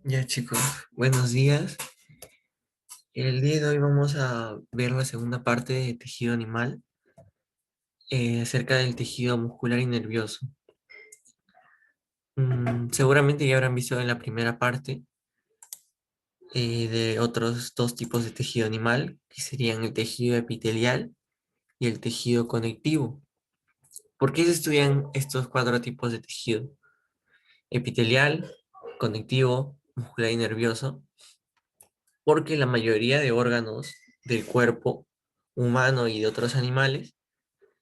Ya chicos, buenos días. El día de hoy vamos a ver la segunda parte de tejido animal, acerca del tejido muscular y nervioso. Seguramente ya habrán visto en la primera parte de otros dos tipos de tejido animal, que serían el tejido epitelial y el tejido conectivo. ¿Por qué se estudian estos cuatro tipos de tejido? Epitelial, conectivo, muscular y nervioso, porque la mayoría de órganos del cuerpo humano y de otros animales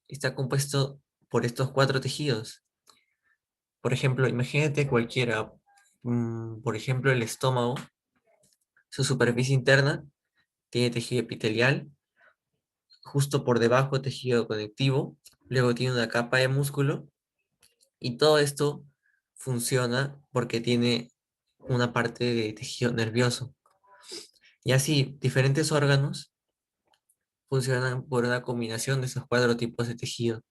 está compuesto por estos cuatro tejidos. Por ejemplo, imagínate cualquiera, por ejemplo, el estómago, su superficie interna tiene tejido epitelial, justo por debajo tejido conectivo, luego tiene una capa de músculo y todo esto funciona porque tiene una parte de tejido nervioso. Y así, diferentes órganos funcionan por una combinación de esos cuatro tipos de tejido,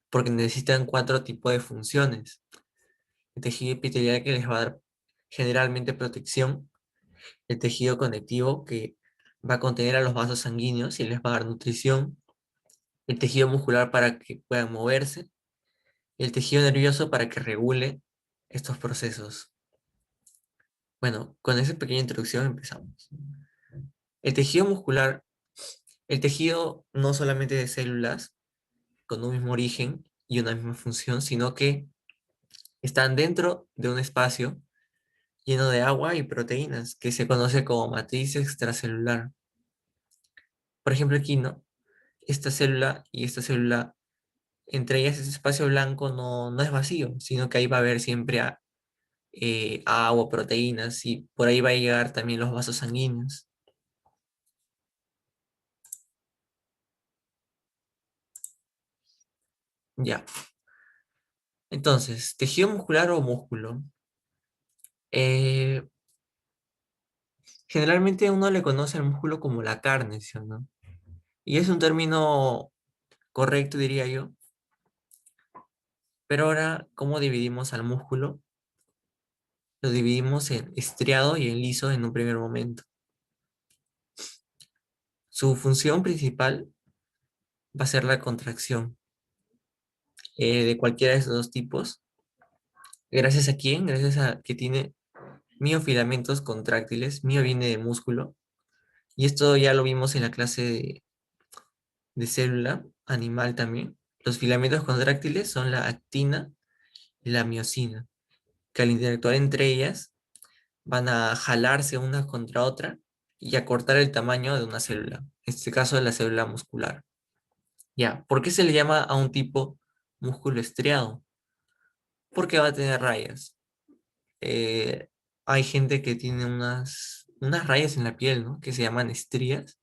porque necesitan cuatro tipos de funciones. El tejido epitelial que les va a dar generalmente protección, el tejido conectivo que va a contener a los vasos sanguíneos y les va a dar nutrición, el tejido muscular para que puedan moverse, y el tejido nervioso para que regule estos procesos. Bueno, con esa pequeña introducción empezamos. El tejido muscular, el tejido no solamente de células con un mismo origen y una misma función, sino que están dentro de un espacio lleno de agua y proteínas, que se conoce como matriz extracelular. Por ejemplo, aquí, ¿no? Esta célula y esta célula, entre ellas ese espacio blanco no es vacío, sino que ahí va a haber siempre agua, proteínas, y por ahí va a llegar también los vasos sanguíneos. Ya. Entonces, tejido muscular o músculo. Eh, Generalmente uno le conoce al músculo como la carne, ¿sí o no? Y es un término correcto, diría yo. Pero ahora, ¿cómo dividimos al músculo? Lo dividimos en estriado y en liso en un primer momento. Su función principal va a ser la contracción de cualquiera de esos dos tipos. ¿Gracias a quién? Gracias a que tiene miofilamentos contráctiles. Mio viene de músculo. Y esto ya lo vimos en la clase de célula animal también. Los filamentos contráctiles son la actina y la miosina, que al interactuar entre ellas van a jalarse una contra otra y acortar el tamaño de una célula, en este caso de la célula muscular. Ya, ¿por qué se le llama a un tipo músculo estriado? Porque va a tener rayas. Eh, Hay gente que tiene unas rayas en la piel, ¿no? Que se llaman estrías.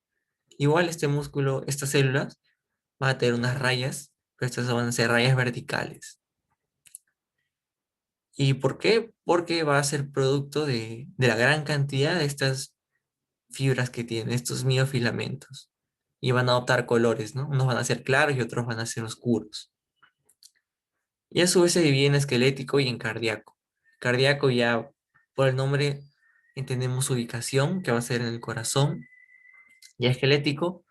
Igual este músculo, estas células, van a tener unas rayas, pero estas van a ser rayas verticales. ¿Y por qué? Porque va a ser producto de la gran cantidad de estas fibras que tienen, estos miofilamentos. Y van a adoptar colores, ¿no? Unos van a ser claros y otros van a ser oscuros. Y a su vez se divide en esquelético y en cardíaco. Cardíaco ya por el nombre entendemos su ubicación, que va a ser en el corazón. Y esquelético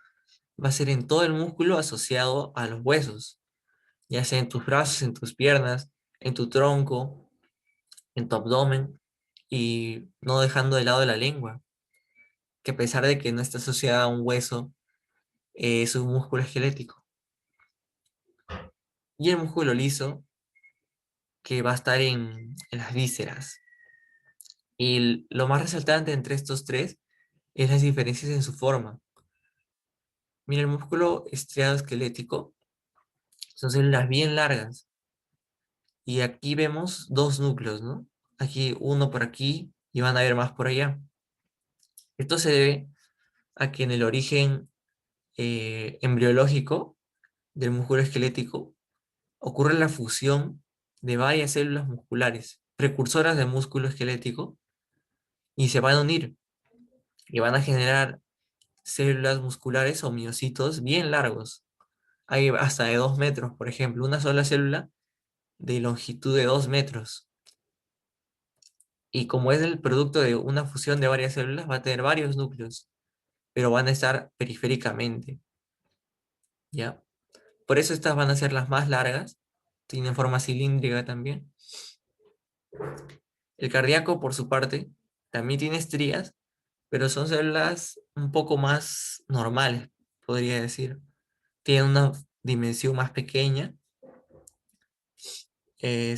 va a ser en todo el músculo asociado a los huesos, ya sea en tus brazos, en tus piernas, en tu tronco, en tu abdomen, y no dejando de lado la lengua, que a pesar de que no está asociada a un hueso, es un músculo esquelético. Y el músculo liso, que va a estar en las vísceras. Y lo más resaltante entre estos tres es las diferencias en su forma. Mira, el músculo estriado esquelético son células bien largas. Y aquí vemos dos núcleos, ¿no? Aquí uno por aquí y van a haber más por allá. Esto se debe a que en el origen embriológico del músculo esquelético ocurre la fusión de varias células musculares, precursoras del músculo esquelético, y se van a unir y van a generar células musculares o miocitos bien largos. Hay hasta de 2 metros, por ejemplo, una sola célula de longitud de 2 metros. Y como es el producto de una fusión de varias células, va a tener varios núcleos, pero van a estar periféricamente, ¿ya? Por eso estas van a ser las más largas, tienen forma cilíndrica también. El cardíaco, por su parte, también tiene estrías, pero son células un poco más normales, podría decir. Tienen una dimensión más pequeña,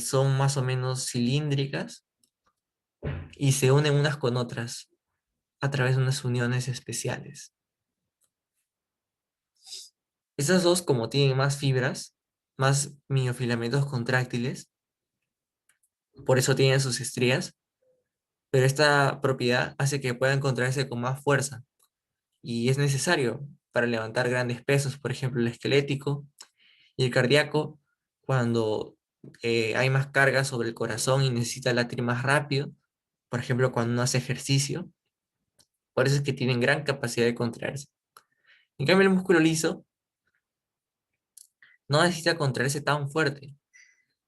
son más o menos cilíndricas y se unen unas con otras a través de unas uniones especiales. Esas dos, como tienen más fibras, más miofilamentos contráctiles, por eso tienen sus estrías, pero esta propiedad hace que puedan contraerse con más fuerza y es necesario para levantar grandes pesos, por ejemplo, el esquelético y el cardíaco, cuando hay más carga sobre el corazón y necesita latir más rápido, por ejemplo, cuando uno hace ejercicio, por eso es que tienen gran capacidad de contraerse. En cambio, el músculo liso no necesita contraerse tan fuerte,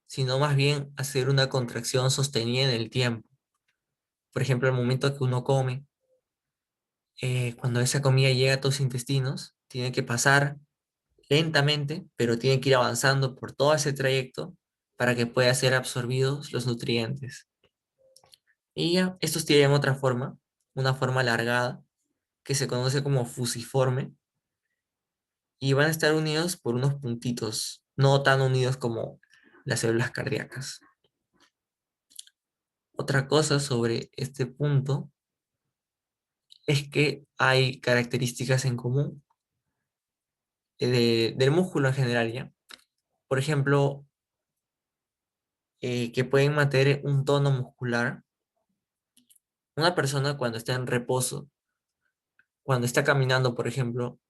sino más bien hacer una contracción sostenida en el tiempo. Por ejemplo, al momento que uno come, cuando esa comida llega a tus intestinos, tiene que pasar lentamente, pero tiene que ir avanzando por todo ese trayecto para que pueda ser absorbidos los nutrientes. Y ya, estos tienen otra forma, una forma alargada, que se conoce como fusiforme, y van a estar unidos por unos puntitos, no tan unidos como las células cardíacas. Otra cosa sobre este punto es que hay características en común del músculo en general, ¿ya? Por ejemplo, que pueden mantener un tono muscular. Una persona cuando está en reposo, cuando está caminando, por ejemplo,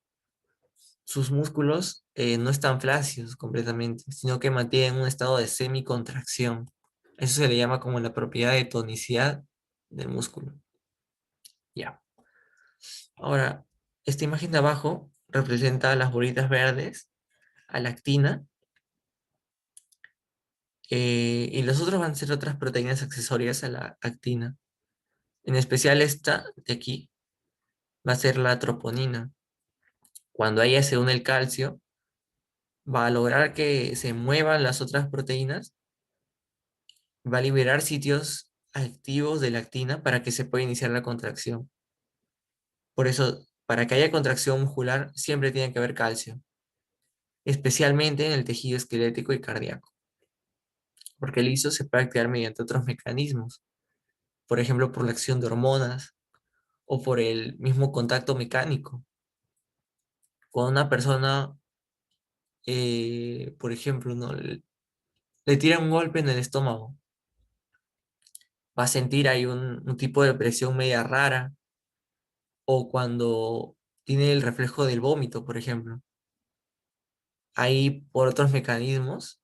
sus músculos no están flácidos completamente, sino que mantienen un estado de semicontracción. Eso se le llama como la propiedad de tonicidad del músculo. Ya. Ahora, esta imagen de abajo representa las bolitas verdes, a la actina, y los otros van a ser otras proteínas accesorias a la actina. En especial esta de aquí va a ser la troponina. Cuando a ella se une el calcio, va a lograr que se muevan las otras proteínas, va a liberar sitios activos de la actina para que se pueda iniciar la contracción. Por eso, para que haya contracción muscular, siempre tiene que haber calcio, especialmente en el tejido esquelético y cardíaco, porque el ISO se puede activar mediante otros mecanismos, por ejemplo, por la acción de hormonas o por el mismo contacto mecánico. Cuando una persona, por ejemplo, ¿no? le tira un golpe en el estómago, va a sentir ahí un tipo de presión media rara, o cuando tiene el reflejo del vómito, por ejemplo. Ahí, por otros mecanismos,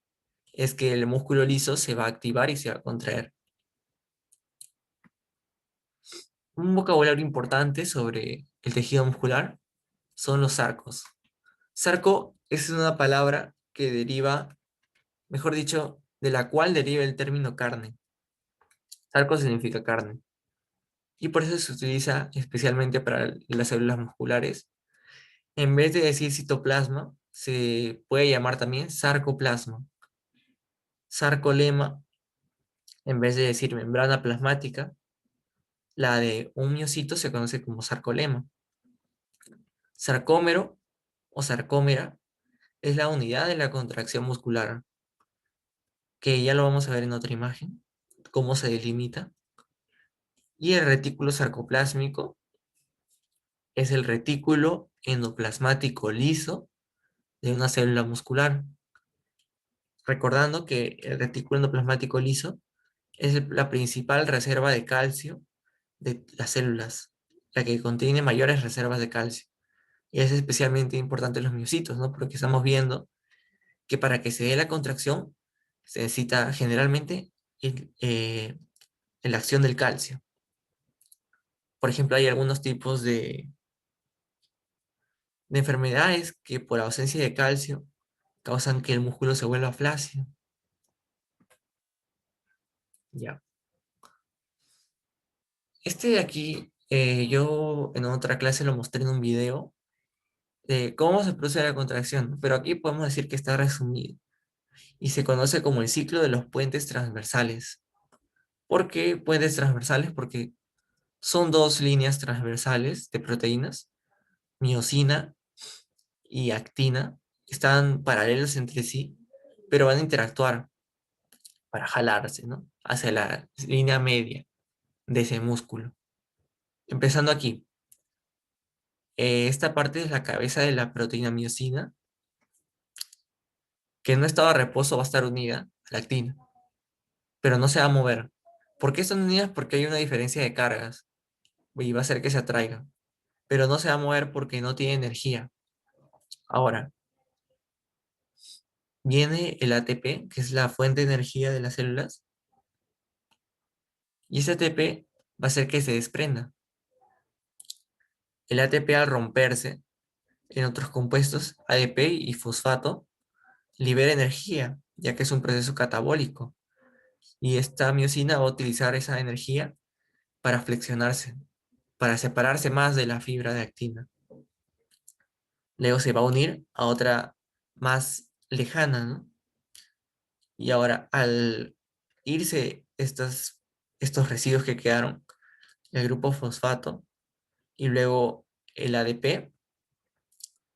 es que el músculo liso se va a activar y se va a contraer. Un vocabulario importante sobre el tejido muscular son los sarcos. Sarco es una palabra que deriva, mejor dicho, de la cual deriva el término carne. Sarco significa carne. Y por eso se utiliza especialmente para las células musculares. En vez de decir citoplasma, se puede llamar también sarcoplasma. Sarcolema, en vez de decir membrana plasmática, la de un miocito se conoce como sarcolema. Sarcómero o sarcómera es la unidad de la contracción muscular, que ya lo vamos a ver en otra imagen, cómo se delimita. Y el retículo sarcoplásmico es el retículo endoplasmático liso de una célula muscular. Recordando que el retículo endoplasmático liso es la principal reserva de calcio de las células, la que contiene mayores reservas de calcio. Y es especialmente importante en los miocitos, ¿no? Porque estamos viendo que para que se dé la contracción se necesita generalmente la acción del calcio. Por ejemplo, hay algunos tipos de enfermedades que por ausencia de calcio causan que el músculo se vuelva flácido. Ya. Este de aquí, yo en otra clase lo mostré en un video de cómo se produce la contracción, pero aquí podemos decir que está resumido y se conoce como el ciclo de los puentes transversales. ¿Por qué puentes transversales? Porque son dos líneas transversales de proteínas, miosina y actina, están paralelos entre sí, pero van a interactuar para jalarse, ¿no? Hacia la línea media de ese músculo. Empezando aquí, esta parte es la cabeza de la proteína miosina, que en un estado de reposo va a estar unida a la actina, pero no se va a mover. ¿Por qué están unidas? Porque hay una diferencia de cargas y va a hacer que se atraigan, pero no se va a mover porque no tiene energía. Ahora, viene el ATP, que es la fuente de energía de las células, y ese ATP va a hacer que se desprenda. El ATP al romperse en otros compuestos, ADP y fosfato, libera energía, ya que es un proceso catabólico, y esta miosina va a utilizar esa energía para flexionarse, para separarse más de la fibra de actina. Luego se va a unir a otra más lejana, ¿no? Y ahora, al irse estos residuos que quedaron, el grupo fosfato y luego el ADP,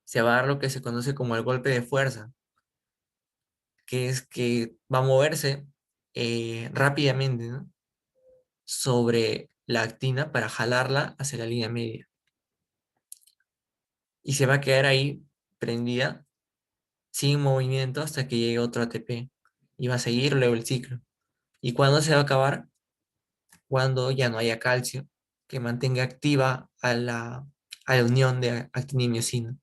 se va a dar lo que se conoce como el golpe de fuerza, que es que va a moverse rápidamente, ¿no? Sobre la actina para jalarla hacia la línea media. Y se va a quedar ahí prendida, sin movimiento, hasta que llegue otro ATP. Y va a seguir luego el ciclo. ¿Y cuándo se va a acabar? Cuando ya no haya calcio que mantenga activa a la unión de actina y miosina.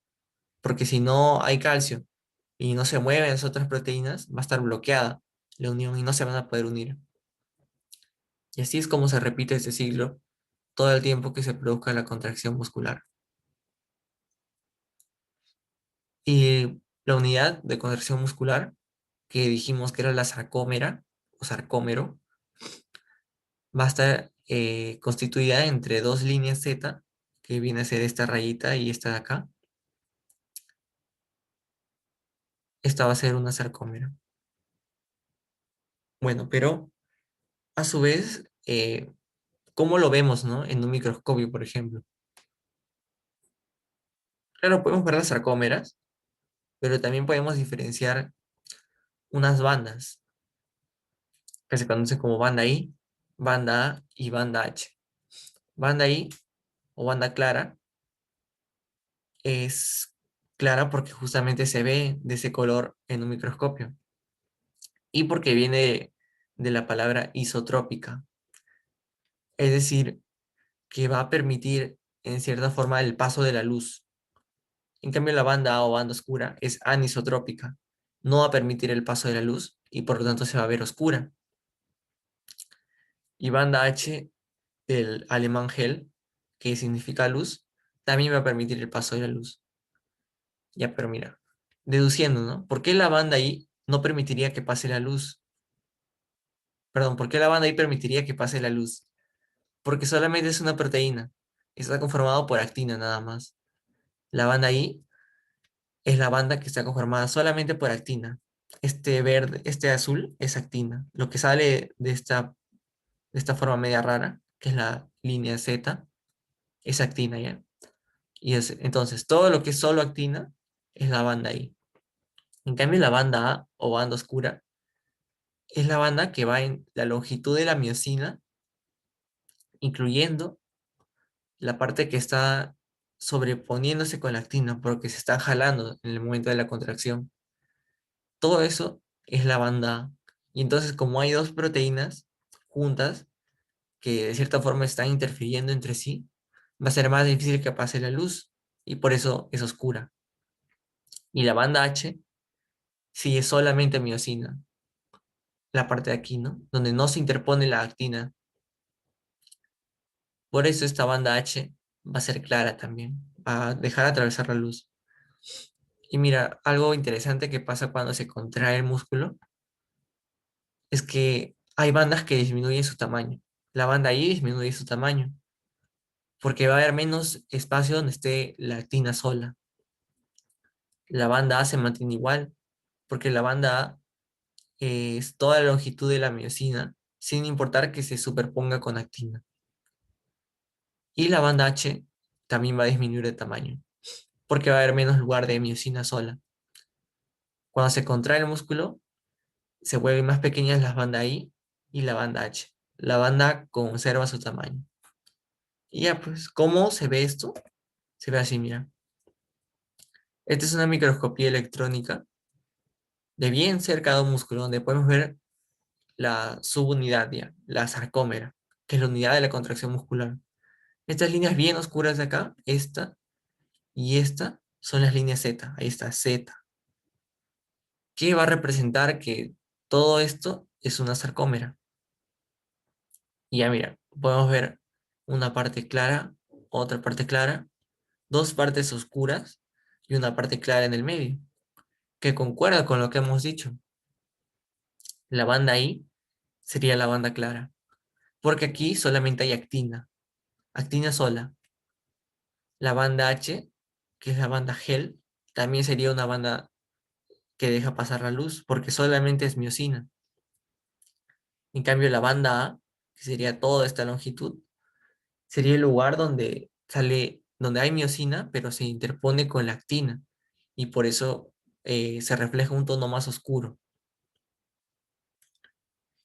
Porque si no hay calcio y no se mueven las otras proteínas, va a estar bloqueada la unión y no se van a poder unir. Y así es como se repite este ciclo todo el tiempo que se produzca la contracción muscular. Y la unidad de contracción muscular, que dijimos que era la sarcómera o sarcómero, va a estar constituida entre dos líneas Z, que viene a ser esta rayita y esta de acá. Esta va a ser una sarcómera. Bueno, pero a su vez, ¿cómo lo vemos, no? En un microscopio, por ejemplo. Claro, podemos ver las sarcómeras, pero también podemos diferenciar unas bandas que se conocen como banda I, banda A y banda H. Banda I o banda clara es clara porque justamente se ve de ese color en un microscopio y porque viene de la palabra isotrópica, es decir, que va a permitir en cierta forma el paso de la luz. En cambio, la banda A o banda oscura es anisotrópica, no va a permitir el paso de la luz y por lo tanto se va a ver oscura. Y banda H del alemán Hell, que significa luz, también va a permitir el paso de la luz. Ya, pero mira, deduciendo, ¿no? ¿Por qué la banda I no permitiría que pase la luz? Perdón, ¿por qué la banda I permitiría que pase la luz? Porque solamente es una proteína. Está conformado por actina nada más. La banda I es la banda que está conformada solamente por actina. Este verde, este azul es actina. Lo que sale de esta forma media rara, que es la línea Z, es actina, ¿ya? Entonces, todo lo que es solo actina es la banda I. En cambio, la banda A o banda oscura es la banda que va en la longitud de la miosina, incluyendo la parte que está sobreponiéndose con la actina, porque se está jalando en el momento de la contracción. Todo eso es la banda A. Y entonces, como hay dos proteínas juntas que de cierta forma están interfiriendo entre sí, va a ser más difícil que pase la luz y por eso es oscura. Y la banda H sí es solamente miosina, la parte de aquí, ¿no? Donde no se interpone la actina. Por eso esta banda H va a ser clara también, va a dejar atravesar la luz. Y mira, algo interesante que pasa cuando se contrae el músculo es que hay bandas que disminuyen su tamaño. La banda I disminuye su tamaño, porque va a haber menos espacio donde esté la actina sola. La banda A se mantiene igual, porque la banda A es toda la longitud de la miosina, sin importar que se superponga con actina. Y la banda H también va a disminuir de tamaño, porque va a haber menos lugar de miosina sola. Cuando se contrae el músculo, se vuelven más pequeñas las bandas I y la banda H. La banda A conserva su tamaño. Y ya, pues, ¿cómo se ve esto? Se ve así, mira. Esta es una microscopía electrónica de bien cerca de un músculo, donde podemos ver la subunidad, ya, la sarcómera, que es la unidad de la contracción muscular. Estas líneas bien oscuras de acá, esta y esta, son las líneas Z. Ahí está, Z. Que va a representar que todo esto es una sarcómera. Y ya mira, podemos ver una parte clara, otra parte clara, dos partes oscuras y una parte clara en el medio, que concuerda con lo que hemos dicho. La banda I sería la banda clara, porque aquí solamente hay actina, actina sola. La banda H, que es la banda gel, también sería una banda que deja pasar la luz, porque solamente es miosina. En cambio, la banda A, que sería toda esta longitud, sería el lugar donde sale, donde hay miosina, pero se interpone con la actina, y por eso se refleja un tono más oscuro.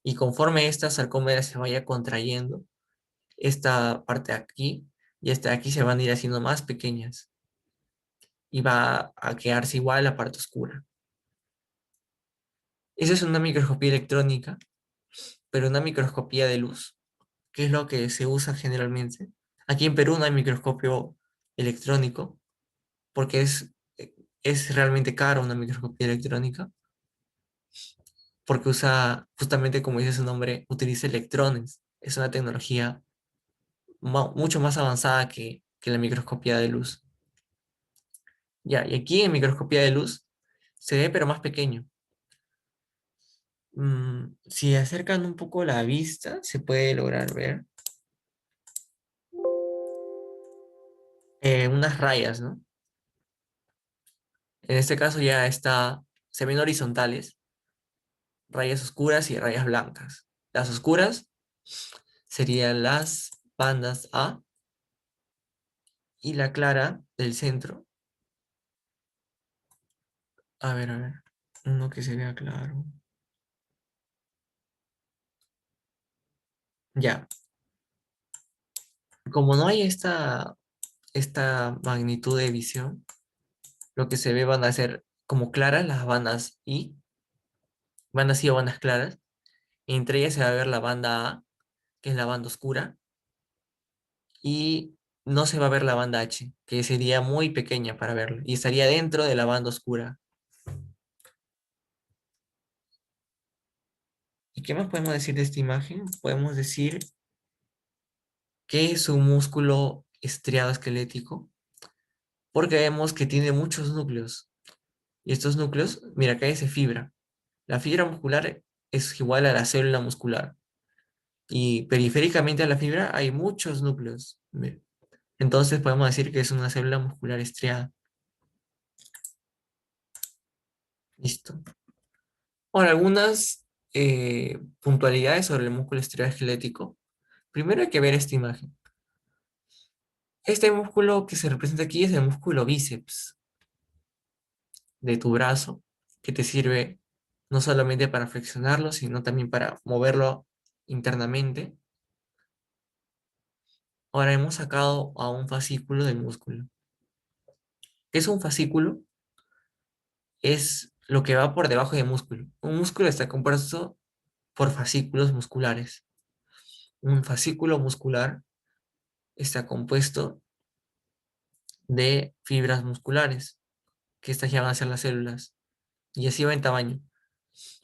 Y conforme esta sarcómera se vaya contrayendo, esta parte de aquí y esta de aquí se van a ir haciendo más pequeñas y va a quedarse igual la parte oscura. Esa es una microscopía electrónica, pero una microscopía de luz, que es lo que se usa generalmente. Aquí en Perú no hay microscopio electrónico, porque es realmente caro una microscopía electrónica, porque usa, justamente como dice su nombre, utiliza electrones. Es una tecnología mucho más avanzada que la microscopía de luz. Ya, y aquí en microscopía de luz se ve pero más pequeño. Si acercan un poco la vista, se puede lograr ver unas rayas, ¿no? En este caso ya se ven horizontales, rayas oscuras y rayas blancas. Las oscuras serían las bandas A y la clara del centro. A ver, uno que se vea claro. Ya, como no hay esta magnitud de visión, lo que se ve van a ser como claras las bandas I, bandas I o bandas claras. Entre ellas se va a ver la banda A, que es la banda oscura, y no se va a ver la banda H, que sería muy pequeña para verla, y estaría dentro de la banda oscura. ¿Y qué más podemos decir de esta imagen? Podemos decir que es un músculo estriado esquelético, porque vemos que tiene muchos núcleos. Y estos núcleos, mira, acá dice fibra. La fibra muscular es igual a la célula muscular. Y periféricamente a la fibra hay muchos núcleos. Entonces podemos decir que es una célula muscular estriada. Listo. Ahora, algunas puntualidades sobre el músculo estriado esquelético. Primero hay que ver esta imagen. Este músculo que se representa aquí es el músculo bíceps de tu brazo, que te sirve no solamente para flexionarlo, sino también para moverlo internamente. Ahora hemos sacado a un fascículo del músculo. ¿Qué es un fascículo? Es lo que va por debajo del músculo. Un músculo está compuesto por fascículos musculares. Un fascículo muscular está compuesto de fibras musculares, que estas ya van a ser las células, y así va en tamaño.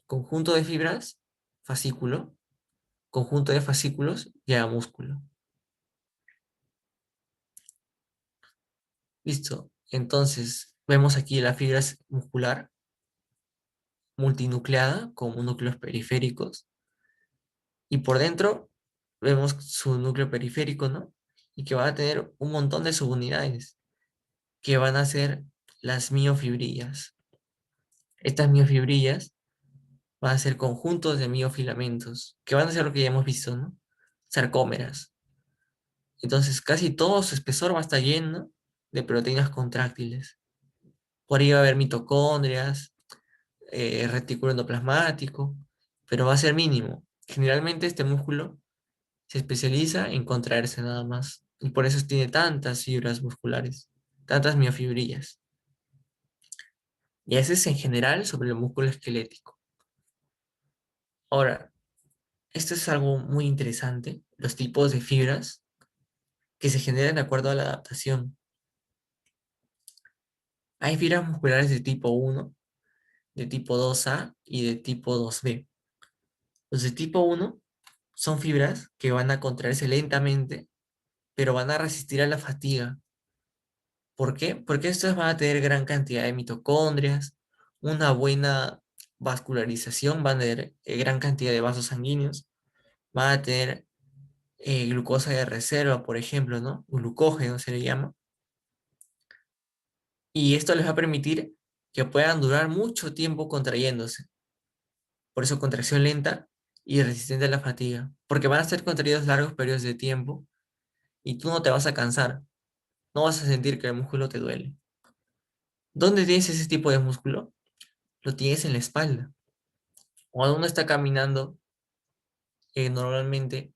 Conjunto de fibras, fascículo, conjunto de fascículos, ya músculo. Listo. Entonces, vemos aquí la fibra muscular multinucleada con núcleos periféricos, y por dentro vemos su núcleo periférico, ¿no? Y que va a tener un montón de subunidades, que van a ser las miofibrillas. Estas miofibrillas van a ser conjuntos de miofilamentos, que van a ser lo que ya hemos visto, ¿no? Sarcómeras. Entonces, casi todo su espesor va a estar lleno de proteínas contráctiles. Por ahí va a haber mitocondrias, retículo endoplasmático, pero va a ser mínimo. Generalmente este músculo se especializa en contraerse nada más, y por eso tiene tantas fibras musculares, tantas miofibrillas. Y ese es en general sobre el músculo esquelético. Ahora, esto es algo muy interesante, los tipos de fibras que se generan de acuerdo a la adaptación. Hay fibras musculares de tipo 1, de tipo 2A y de tipo 2B. Los de tipo 1 son fibras que van a contraerse lentamente, pero van a resistir a la fatiga. ¿Por qué? Porque estas van a tener gran cantidad de mitocondrias, una buena vascularización, van a tener gran cantidad de vasos sanguíneos, van a tener glucosa de reserva, por ejemplo, ¿no? Glucógeno se le llama. Y esto les va a permitir que puedan durar mucho tiempo contrayéndose. Por eso contracción lenta y resistente a la fatiga, porque van a ser contraídos largos periodos de tiempo y tú no te vas a cansar, no vas a sentir que el músculo te duele. ¿Dónde tienes ese tipo de músculo? Lo tienes en la espalda. Cuando uno está caminando, normalmente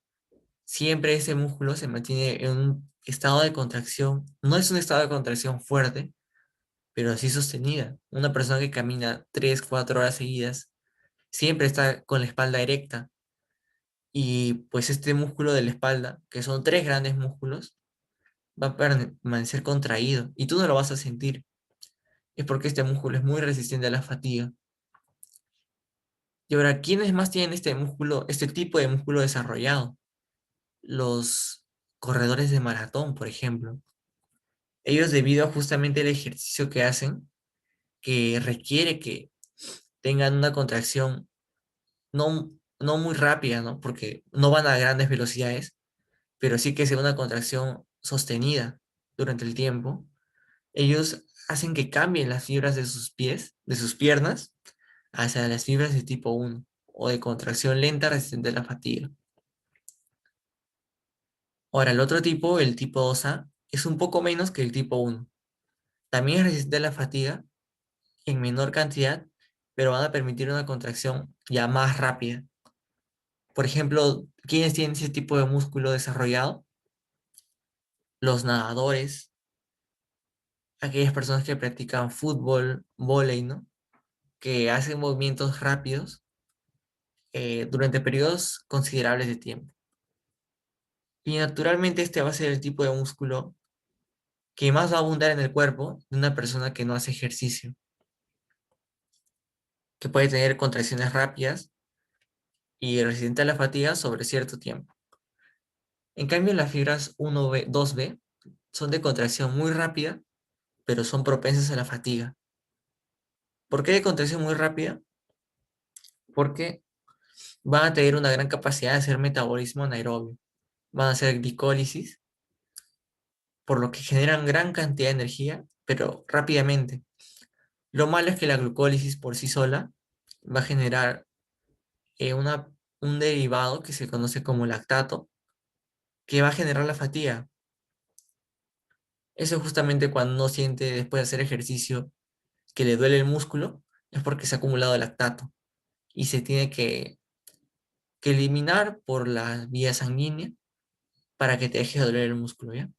siempre ese músculo se mantiene en un estado de contracción. No es un estado de contracción fuerte, pero sí sostenida. Una persona que camina 3, 4 horas seguidas siempre está con la espalda erecta. Y pues este músculo de la espalda, que son tres grandes músculos, va a permanecer contraído y tú no lo vas a sentir. Es porque este músculo es muy resistente a la fatiga. Y ahora, ¿quiénes más tienen este músculo, este tipo de músculo desarrollado? Los corredores de maratón, por ejemplo. Ellos, debido a justamente el ejercicio que hacen, que requiere que tengan una contracción no muy rápida, ¿no? Porque no van a grandes velocidades, pero sí que sea una contracción sostenida durante el tiempo. Ellos hacen que cambien las fibras de sus pies, de sus piernas, hacia las fibras de tipo 1 o de contracción lenta resistente a la fatiga. Ahora, el otro tipo, el tipo 2A, es un poco menos que el tipo 1. También es resistente a la fatiga en menor cantidad, pero van a permitir una contracción ya más rápida. Por ejemplo, ¿quiénes tienen ese tipo de músculo desarrollado? Los nadadores, aquellas personas que practican fútbol, vóley, ¿no? Que hacen movimientos rápidos durante periodos considerables de tiempo. Y naturalmente este va a ser el tipo de músculo que más va a abundar en el cuerpo de una persona que no hace ejercicio, que puede tener contracciones rápidas y resistente a la fatiga sobre cierto tiempo. En cambio, las fibras 1B, 2B son de contracción muy rápida, pero son propensas a la fatiga. ¿Por qué de contracción muy rápida? Porque van a tener una gran capacidad de hacer metabolismo anaerobio. Van a hacer glicólisis, por lo que generan gran cantidad de energía, pero rápidamente. Lo malo es que la glucólisis por sí sola va a generar eh, una, un derivado que se conoce como lactato, que va a generar la fatiga. Eso justamente cuando uno siente después de hacer ejercicio que le duele el músculo, es porque se ha acumulado lactato y se tiene que eliminar por la vía sanguínea para que te deje de doler el músculo, ¿ya?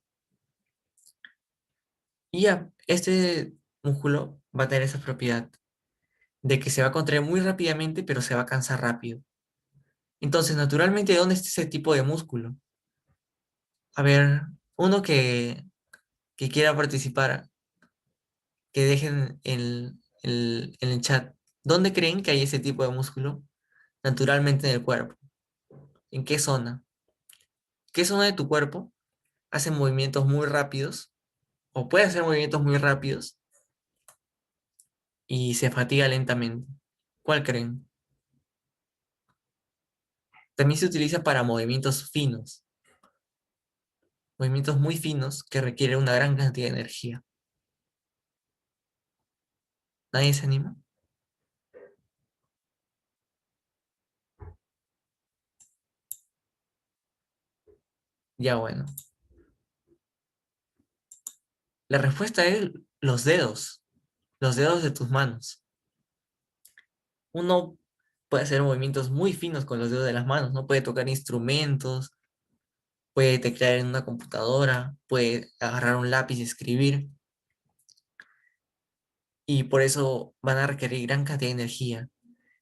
Y ya, este músculo va a tener esa propiedad de que se va a contraer muy rápidamente, pero se va a cansar rápido. Entonces, naturalmente, ¿de dónde está ese tipo de músculo? A ver, uno que quiera participar, que dejen en el chat, ¿dónde creen que hay ese tipo de músculo naturalmente en el cuerpo? ¿En qué zona? ¿Qué zona de tu cuerpo hace movimientos muy rápidos o puede hacer movimientos muy rápidos y se fatiga lentamente? ¿Cuál creen? También se utiliza para movimientos finos, movimientos muy finos que requieren una gran cantidad de energía. ¿Nadie se anima? Ya bueno. La respuesta es los dedos de tus manos. Uno puede hacer movimientos muy finos con los dedos de las manos, ¿no? Puede tocar instrumentos, puede teclear en una computadora, puede agarrar un lápiz y escribir, y por eso van a requerir gran cantidad de energía.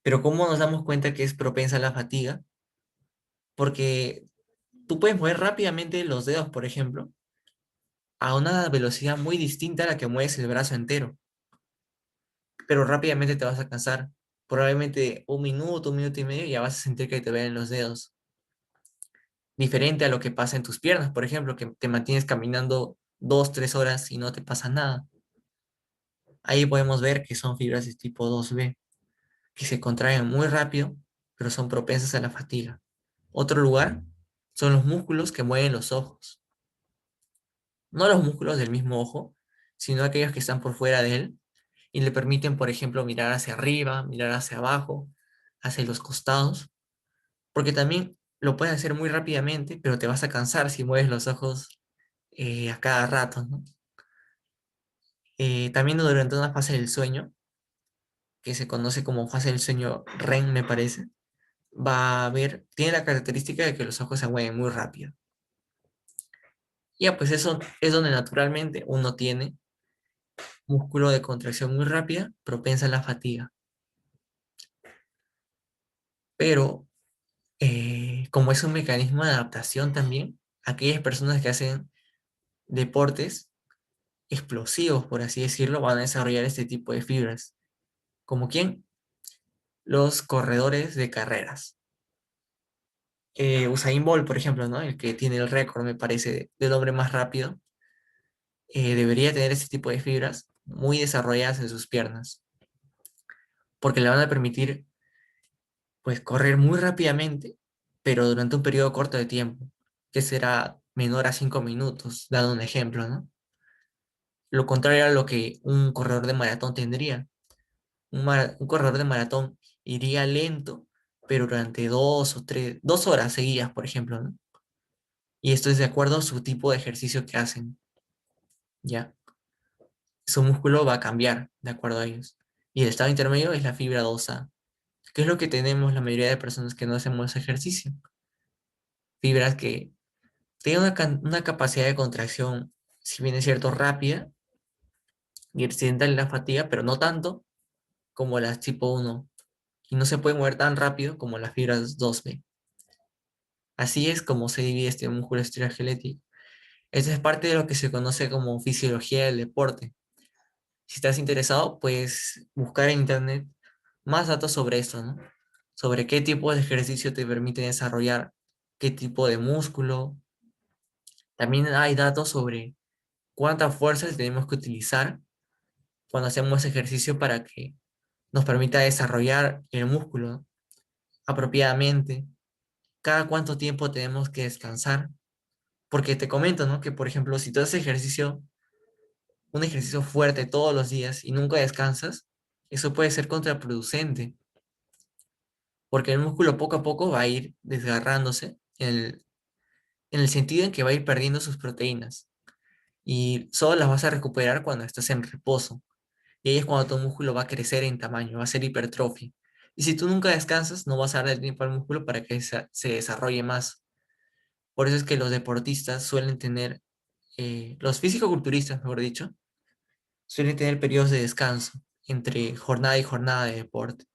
Pero ¿cómo nos damos cuenta que es propensa a la fatiga? Porque tú puedes mover rápidamente los dedos, por ejemplo, a una velocidad muy distinta a la que mueves el brazo entero, pero rápidamente te vas a cansar. Probablemente un minuto y medio, ya vas a sentir que te ven los dedos. Diferente a lo que pasa en tus piernas, por ejemplo, que te mantienes caminando 2, 3 horas y no te pasa nada. Ahí podemos ver que son fibras de tipo 2B, que se contraen muy rápido, pero son propensas a la fatiga. Otro lugar son los músculos que mueven los ojos. No los músculos del mismo ojo, sino aquellos que están por fuera de él y le permiten, por ejemplo, mirar hacia arriba, mirar hacia abajo, hacia los costados, porque también lo puedes hacer muy rápidamente, pero te vas a cansar si mueves los ojos a cada rato, ¿no? También durante una fase del sueño, que se conoce como fase del sueño REM, me parece, va a haber, tiene la característica de que los ojos se mueven muy rápido. Ya, pues eso es donde naturalmente uno tiene músculo de contracción muy rápida, propensa a la fatiga. Pero como es un mecanismo de adaptación también, aquellas personas que hacen deportes explosivos, por así decirlo, van a desarrollar este tipo de fibras. ¿Como quién? Los corredores de carreras. Usain Bolt, por ejemplo, ¿no? El que tiene el récord, me parece, del hombre más rápido, debería tener este tipo de fibras muy desarrolladas en sus piernas, porque le van a permitir, pues, correr muy rápidamente, pero durante un periodo corto de tiempo, que será menor a 5 minutos, dando un ejemplo, ¿no? Lo contrario a lo que un corredor de maratón tendría. Un corredor de maratón iría lento, pero durante 2 horas seguidas, por ejemplo, ¿no? Y esto es de acuerdo a su tipo de ejercicio que hacen, ¿ya? Su músculo va a cambiar de acuerdo a ellos. Y el estado intermedio es la fibra 2A, que es lo que tenemos la mayoría de personas que no hacemos ejercicio. Fibras que tienen una capacidad de contracción, si bien es cierto, rápida y accidental en la fatiga, pero no tanto como las tipo 1 y no se puede mover tan rápido como las fibras 2B. Así es como se divide este músculo esquelético. Esta es parte de lo que se conoce como fisiología del deporte. Si estás interesado, puedes buscar en internet más datos sobre esto, ¿no? Sobre qué tipo de ejercicio te permite desarrollar qué tipo de músculo. También hay datos sobre cuántas fuerzas tenemos que utilizar cuando hacemos ejercicio para que nos permita desarrollar el músculo apropiadamente, cada cuánto tiempo tenemos que descansar. Porque te comento, ¿no? Que, por ejemplo, si tú haces ejercicio, un ejercicio fuerte todos los días y nunca descansas, eso puede ser contraproducente, porque el músculo poco a poco va a ir desgarrándose en el sentido en que va a ir perdiendo sus proteínas y solo las vas a recuperar cuando estás en reposo. Y ahí es cuando tu músculo va a crecer en tamaño, va a ser hipertrofia. Y si tú nunca descansas, no vas a darle tiempo al músculo para que se desarrolle más. Por eso es que los deportistas suelen tener, los físico-culturistas, mejor dicho, suelen tener periodos de descanso entre jornada y jornada de deporte.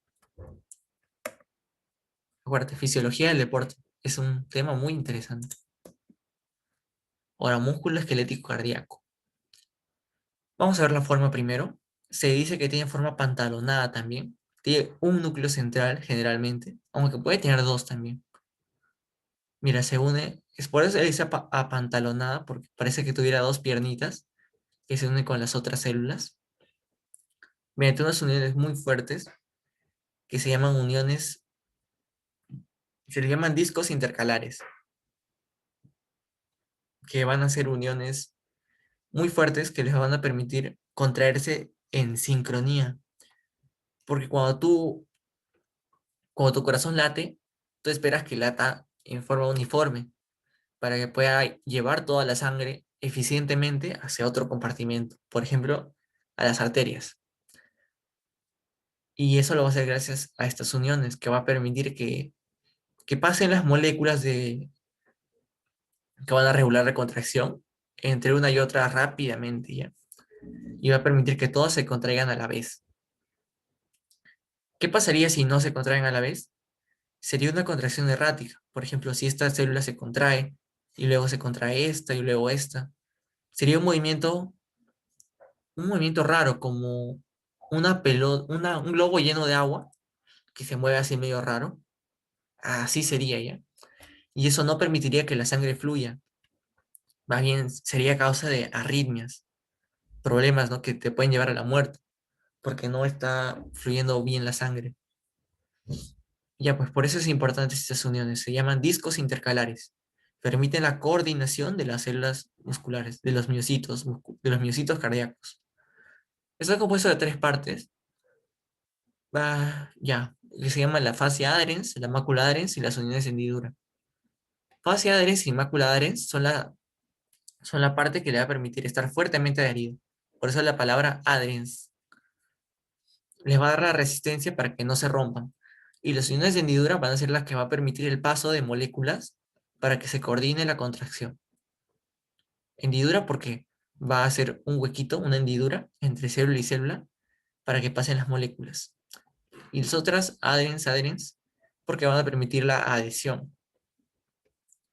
Acuérdate, fisiología del deporte es un tema muy interesante. Ahora, músculo esquelético cardíaco. Vamos a ver la forma primero. Se dice que tiene forma pantalonada también. Tiene un núcleo central generalmente, aunque puede tener dos también. Mira, se une, es por eso se dice apantalonada, porque parece que tuviera dos piernitas que se unen con las otras células, mediante unas uniones muy fuertes que se llaman uniones Se le llaman discos intercalares, que van a ser uniones muy fuertes que les van a permitir contraerse en sincronía. Porque cuando tu corazón late, tú esperas que lata en forma uniforme para que pueda llevar toda la sangre eficientemente hacia otro compartimento, por ejemplo, a las arterias. Y eso lo va a hacer gracias a estas uniones, que va a permitir que pasen las moléculas que van a regular la contracción entre una y otra rápidamente, ¿ya? Y va a permitir que todos se contraigan a la vez. ¿Qué pasaría si no se contraen a la vez? Sería una contracción errática. Por ejemplo, si esta célula se contrae y luego se contrae esta y luego esta. Sería un movimiento raro, como una pelota, un globo lleno de agua que se mueve así medio raro. Así sería ya. Y eso no permitiría que la sangre fluya. Más bien sería causa de arritmias, problemas, ¿no? Que te pueden llevar a la muerte, porque no está fluyendo bien la sangre. Ya, pues por eso es importante estas uniones. Se llaman discos intercalares. Permiten la coordinación de las células musculares, de los miocitos, de los miocitos cardíacos. Está compuesto de tres partes. Ya, que se llama la fascia adherens, la mácula adherens y las uniones de hendidura. Fascia adherens y mácula adherens son la parte que le va a permitir estar fuertemente adherido. Por eso la palabra adherens les va a dar la resistencia para que no se rompan. Y las uniones de hendidura van a ser las que va a permitir el paso de moléculas para que se coordine la contracción. Hendidura porque va a ser un huequito, una hendidura entre célula y célula para que pasen las moléculas. Y las otras adherens, porque van a permitir la adhesión.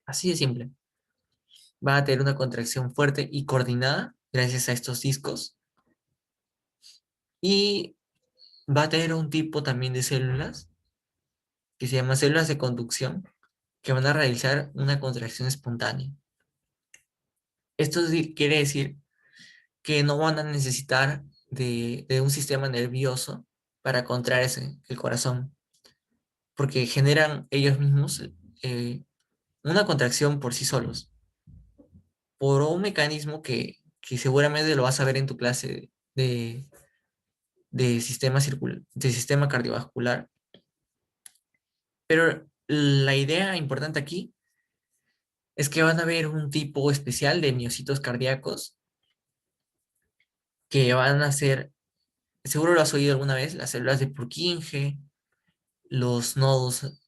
Así de simple. Va a tener una contracción fuerte y coordinada gracias a estos discos. Y va a tener un tipo también de células que se llama células de conducción que van a realizar una contracción espontánea. Esto quiere decir que no van a necesitar de un sistema nervioso para contraerse el corazón, porque generan ellos mismos eh, una contracción por sí solos, por un mecanismo que seguramente lo vas a ver en tu clase de sistema cardiovascular. Pero la idea importante aquí es que van a ver un tipo especial de miocitos cardíacos que van a ser, seguro lo has oído alguna vez, las células de Purkinje, los nodos,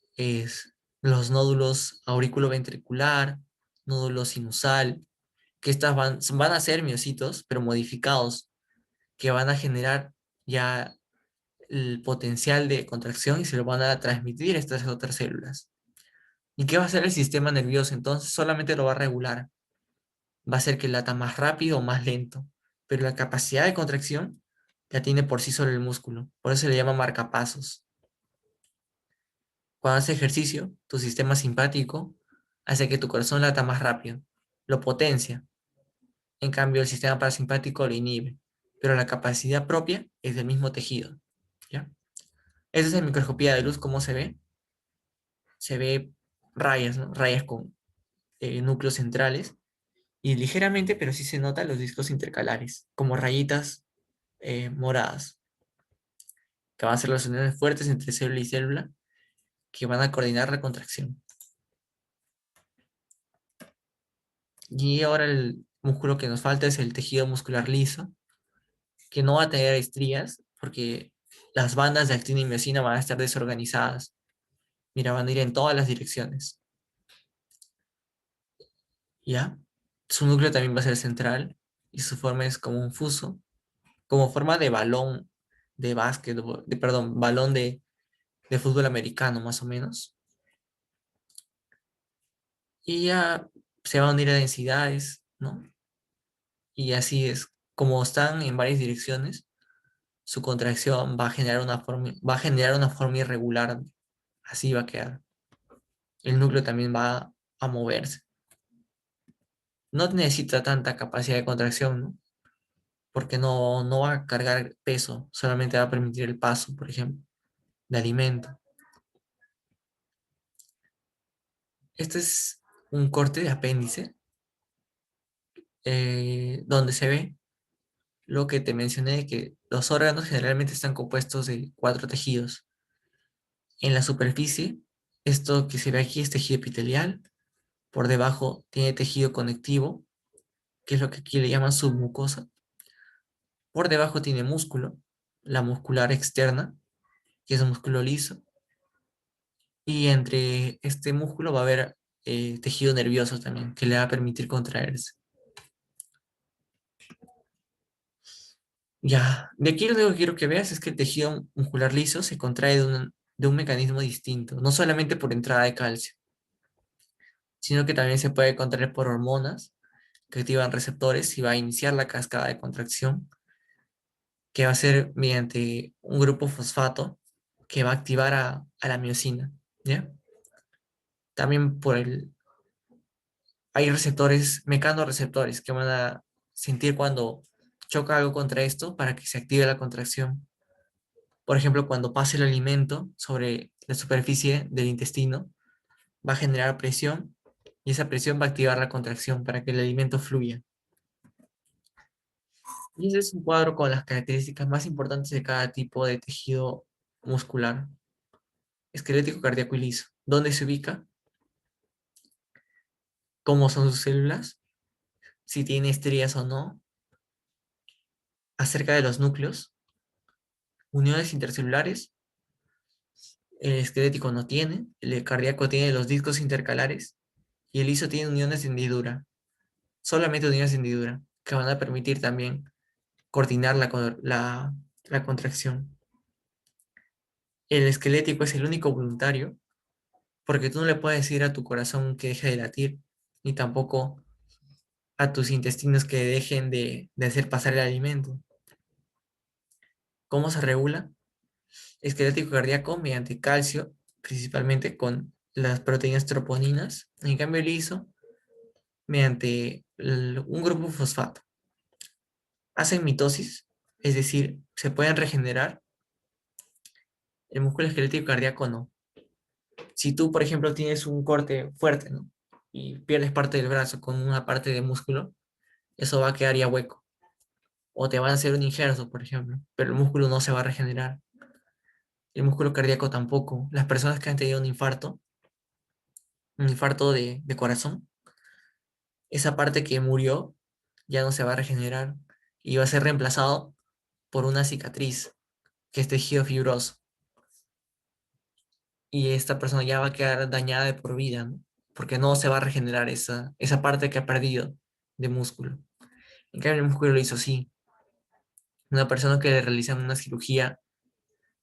los nódulos auriculoventricular, nódulo sinusal, que estas van a ser miocitos, pero modificados, que van a generar ya el potencial de contracción y se lo van a transmitir a estas otras células. ¿Y qué va a hacer el sistema nervioso? Entonces solamente lo va a regular. Va a hacer que lata más rápido o más lento, pero la capacidad de contracción la tiene por sí solo el músculo. Por eso se le llama marcapasos. Cuando haces ejercicio, tu sistema simpático hace que tu corazón lata más rápido, lo potencia. En cambio, el sistema parasimpático lo inhibe, pero la capacidad propia es del mismo tejido. ¿Ya? Esa es en microscopía de luz, ¿cómo se ve? Se ve rayas, ¿no? Rayas con núcleos centrales y ligeramente, pero sí se notan los discos intercalares, como rayitas moradas, que van a ser las uniones fuertes entre célula y célula, que van a coordinar la contracción. Y ahora el músculo que nos falta es el tejido muscular liso, que no va a tener estrías, porque las bandas de actina y miocina van a estar desorganizadas. Mira, van a ir en todas las direcciones. ¿Ya? Su núcleo también va a ser central y su forma es como un fuso, como forma de balón de básquet, perdón, balón de fútbol americano más o menos. Y ya se van a unir a densidades, ¿no? Y así es, como están en varias direcciones, su contracción va a generar una forma irregular, así va a quedar. El núcleo también va a moverse. No necesita tanta capacidad de contracción, ¿no? Porque no va a cargar peso, solamente va a permitir el paso, por ejemplo, de alimento. Este es un corte de apéndice donde se ve lo que te mencioné de que los órganos generalmente están compuestos de cuatro tejidos. En la superficie, esto que se ve aquí es tejido epitelial, por debajo tiene tejido conectivo, que es lo que aquí le llaman submucosa, por debajo tiene músculo, la muscular externa, que es un músculo liso, y entre este músculo va a haber tejido nervioso también, que le va a permitir contraerse. Ya, de aquí lo único que quiero que veas es que el tejido muscular liso se contrae de un mecanismo distinto, no solamente por entrada de calcio, sino que también se puede contraer por hormonas que activan receptores y va a iniciar la cascada de contracción, que va a ser mediante un grupo fosfato que va a activar a la miocina, ¿ya? También hay receptores, mecanorreceptores, que van a sentir cuando choca algo contra esto para que se active la contracción. Por ejemplo, cuando pase el alimento sobre la superficie del intestino, va a generar presión y esa presión va a activar la contracción para que el alimento fluya. Y ese es un cuadro con las características más importantes de cada tipo de tejido muscular, esquelético, cardíaco y liso. ¿Dónde se ubica? ¿Cómo son sus células? Si tiene estrías o no. Acerca de los núcleos, uniones intercelulares. El esquelético no tiene. El cardíaco tiene los discos intercalares. Y el liso tiene uniones de hendidura. Solamente uniones de hendidura, que van a permitir también coordinar la contracción. El esquelético es el único voluntario, porque tú no le puedes decir a tu corazón que deje de latir, ni tampoco a tus intestinos que dejen de hacer pasar el alimento. ¿Cómo se regula? Esquelético cardíaco mediante calcio, principalmente con las proteínas troponinas. En cambio, el liso, mediante un grupo fosfato. Hacen mitosis, es decir, se pueden regenerar. El músculo esquelético cardíaco no. Si tú, por ejemplo, tienes un corte fuerte, ¿no? Y pierdes parte del brazo con una parte de músculo, eso va a quedar ya hueco. O te van a hacer un injerto, por ejemplo, pero el músculo no se va a regenerar. El músculo cardíaco tampoco. Las personas que han tenido un infarto de corazón, esa parte que murió ya no se va a regenerar y va a ser reemplazado por una cicatriz, que es tejido fibroso. Y esta persona ya va a quedar dañada de por vida, ¿no? Porque no se va a regenerar esa parte que ha perdido de músculo. En cambio, el músculo lo hizo así. Una persona que le realizan una cirugía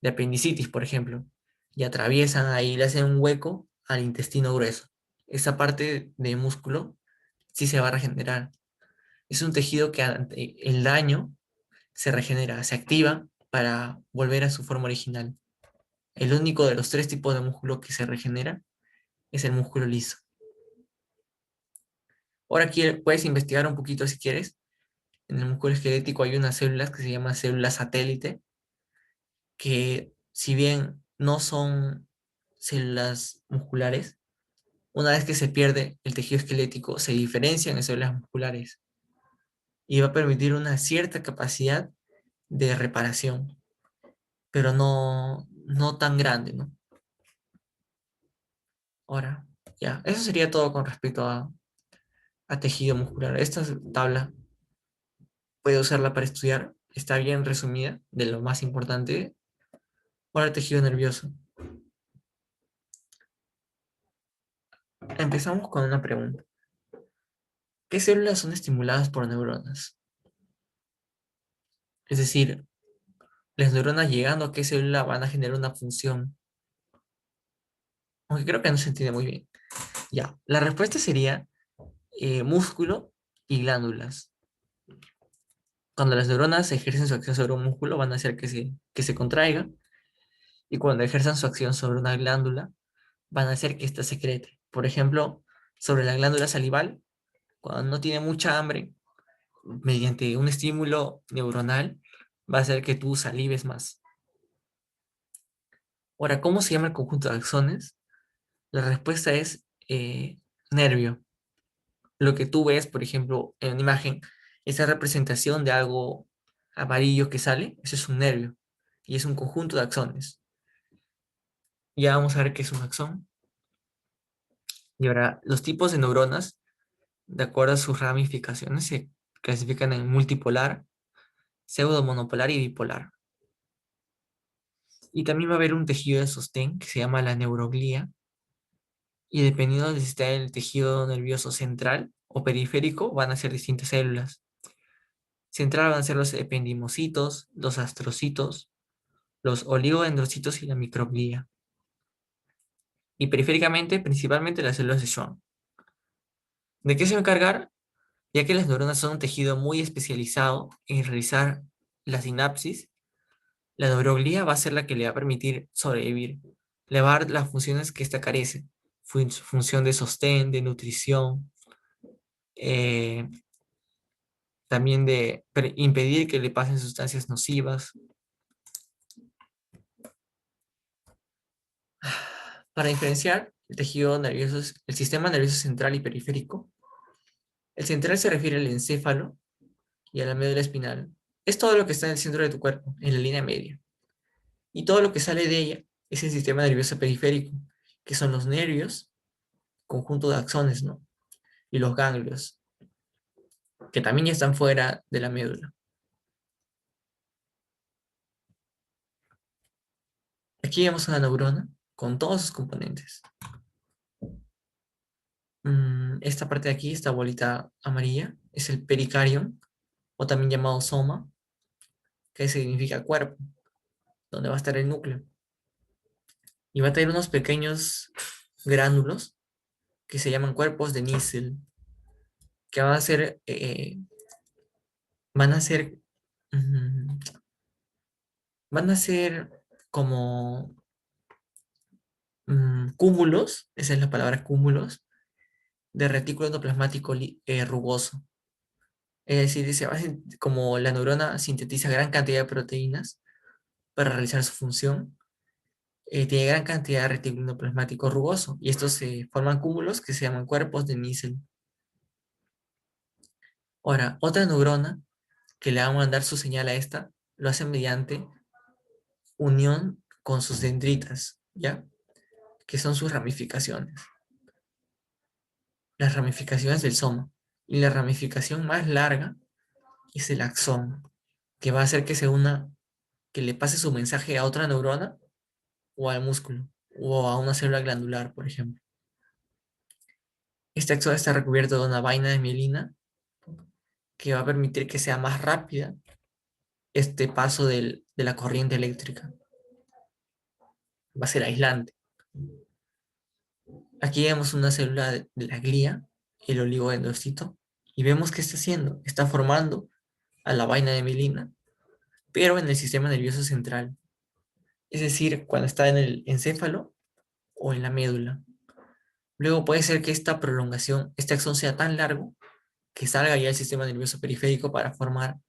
de apendicitis, por ejemplo, y atraviesan ahí, le hacen un hueco al intestino grueso. Esa parte de músculo sí se va a regenerar. Es un tejido que ante el daño se regenera, se activa para volver a su forma original. El único de los tres tipos de músculo que se regenera es el músculo liso. Ahora puedes investigar un poquito si quieres. En el músculo esquelético hay unas células que se llaman células satélite, que si bien no son células musculares, una vez que se pierde el tejido esquelético, se diferencian en células musculares y va a permitir una cierta capacidad de reparación, pero no tan grande, ¿no? Ahora, ya, eso sería todo con respecto a tejido muscular. Esta tabla puede usarla para estudiar, está bien resumida de lo más importante. Ahora, el tejido nervioso. Empezamos con una pregunta. ¿Qué células son estimuladas por neuronas? Es decir, las neuronas llegando a qué célula van a generar una función. Aunque creo que no se entiende muy bien. Ya, la respuesta sería músculo y glándulas. Cuando las neuronas ejercen su acción sobre un músculo, van a hacer que se contraiga. Y cuando ejerzan su acción sobre una glándula, van a hacer que ésta secrete. Por ejemplo, sobre la glándula salival, cuando no tiene mucha hambre, mediante un estímulo neuronal, va a hacer que tú salives más. Ahora, ¿cómo se llama el conjunto de axones? La respuesta es nervio. Lo que tú ves, por ejemplo, en una imagen, esa representación de algo amarillo que sale, eso es un nervio y es un conjunto de axones. Ya vamos a ver qué es un axón. Y ahora, los tipos de neuronas, de acuerdo a sus ramificaciones, se clasifican en multipolar, pseudomonopolar y bipolar. Y también va a haber un tejido de sostén que se llama la neuroglía, y dependiendo de si está el tejido nervioso central o periférico, van a ser distintas células. Central van a ser los ependimocitos, los astrocitos, los oligodendrocitos y la microglía. Y periféricamente, principalmente las células de Schwann. ¿De qué se va a encargar? Ya que las neuronas son un tejido muy especializado en realizar la sinapsis, la neuroglía va a ser la que le va a permitir sobrevivir. Le va a dar las funciones que ésta carece. Función de sostén, de nutrición, eh, también de impedir que le pasen sustancias nocivas. Para diferenciar el tejido nervioso, el sistema nervioso central y periférico, el central se refiere al encéfalo y a la médula espinal. Es todo lo que está en el centro de tu cuerpo, en la línea media. Y todo lo que sale de ella es el sistema nervioso periférico, que son los nervios, conjunto de axones, ¿no? Y los ganglios, que también ya están fuera de la médula. Aquí vemos una neurona con todos sus componentes. Esta parte de aquí, esta bolita amarilla, es el pericardium, o también llamado soma, que significa cuerpo, donde va a estar el núcleo. Y va a tener unos pequeños gránulos que se llaman cuerpos de Nissl, que van a ser, mm, van a ser como cúmulos, esa es la palabra cúmulos, de retículo endoplasmático rugoso. Es decir, como la neurona sintetiza gran cantidad de proteínas para realizar su función, tiene gran cantidad de retículo endoplasmático rugoso, y estos se forman cúmulos que se llaman cuerpos de Nissl. Ahora, otra neurona que le va a mandar su señal a esta, lo hace mediante unión con sus dendritas, ¿ya? Que son sus ramificaciones, las ramificaciones del soma. Y la ramificación más larga es el axón, que va a hacer que se una, que le pase su mensaje a otra neurona o al músculo, o a una célula glandular, por ejemplo. Este axón está recubierto de una vaina de mielina que va a permitir que sea más rápida este paso de la corriente eléctrica. Va a ser aislante. Aquí vemos una célula de la glía, el oligodendrocito, y vemos qué está haciendo. Está formando a la vaina de mielina, pero en el sistema nervioso central. Es decir, cuando está en el encéfalo o en la médula. Luego puede ser que esta prolongación, este axón sea tan largo que salga ya el sistema nervioso periférico para formar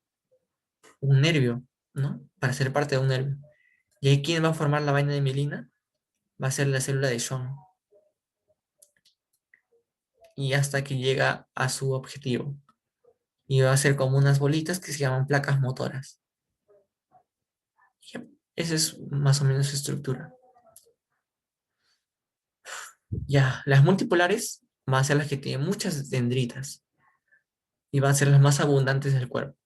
un nervio, ¿no? Para ser parte de un nervio. Y ahí, ¿quién va a formar la vaina de mielina? Va a ser la célula de Schwann. Y hasta que llega a su objetivo. Y va a ser como unas bolitas que se llaman placas motoras. Ya, esa es más o menos su estructura. Ya, las multipolares van a ser las que tienen muchas dendritas y van a ser las más abundantes del cuerpo.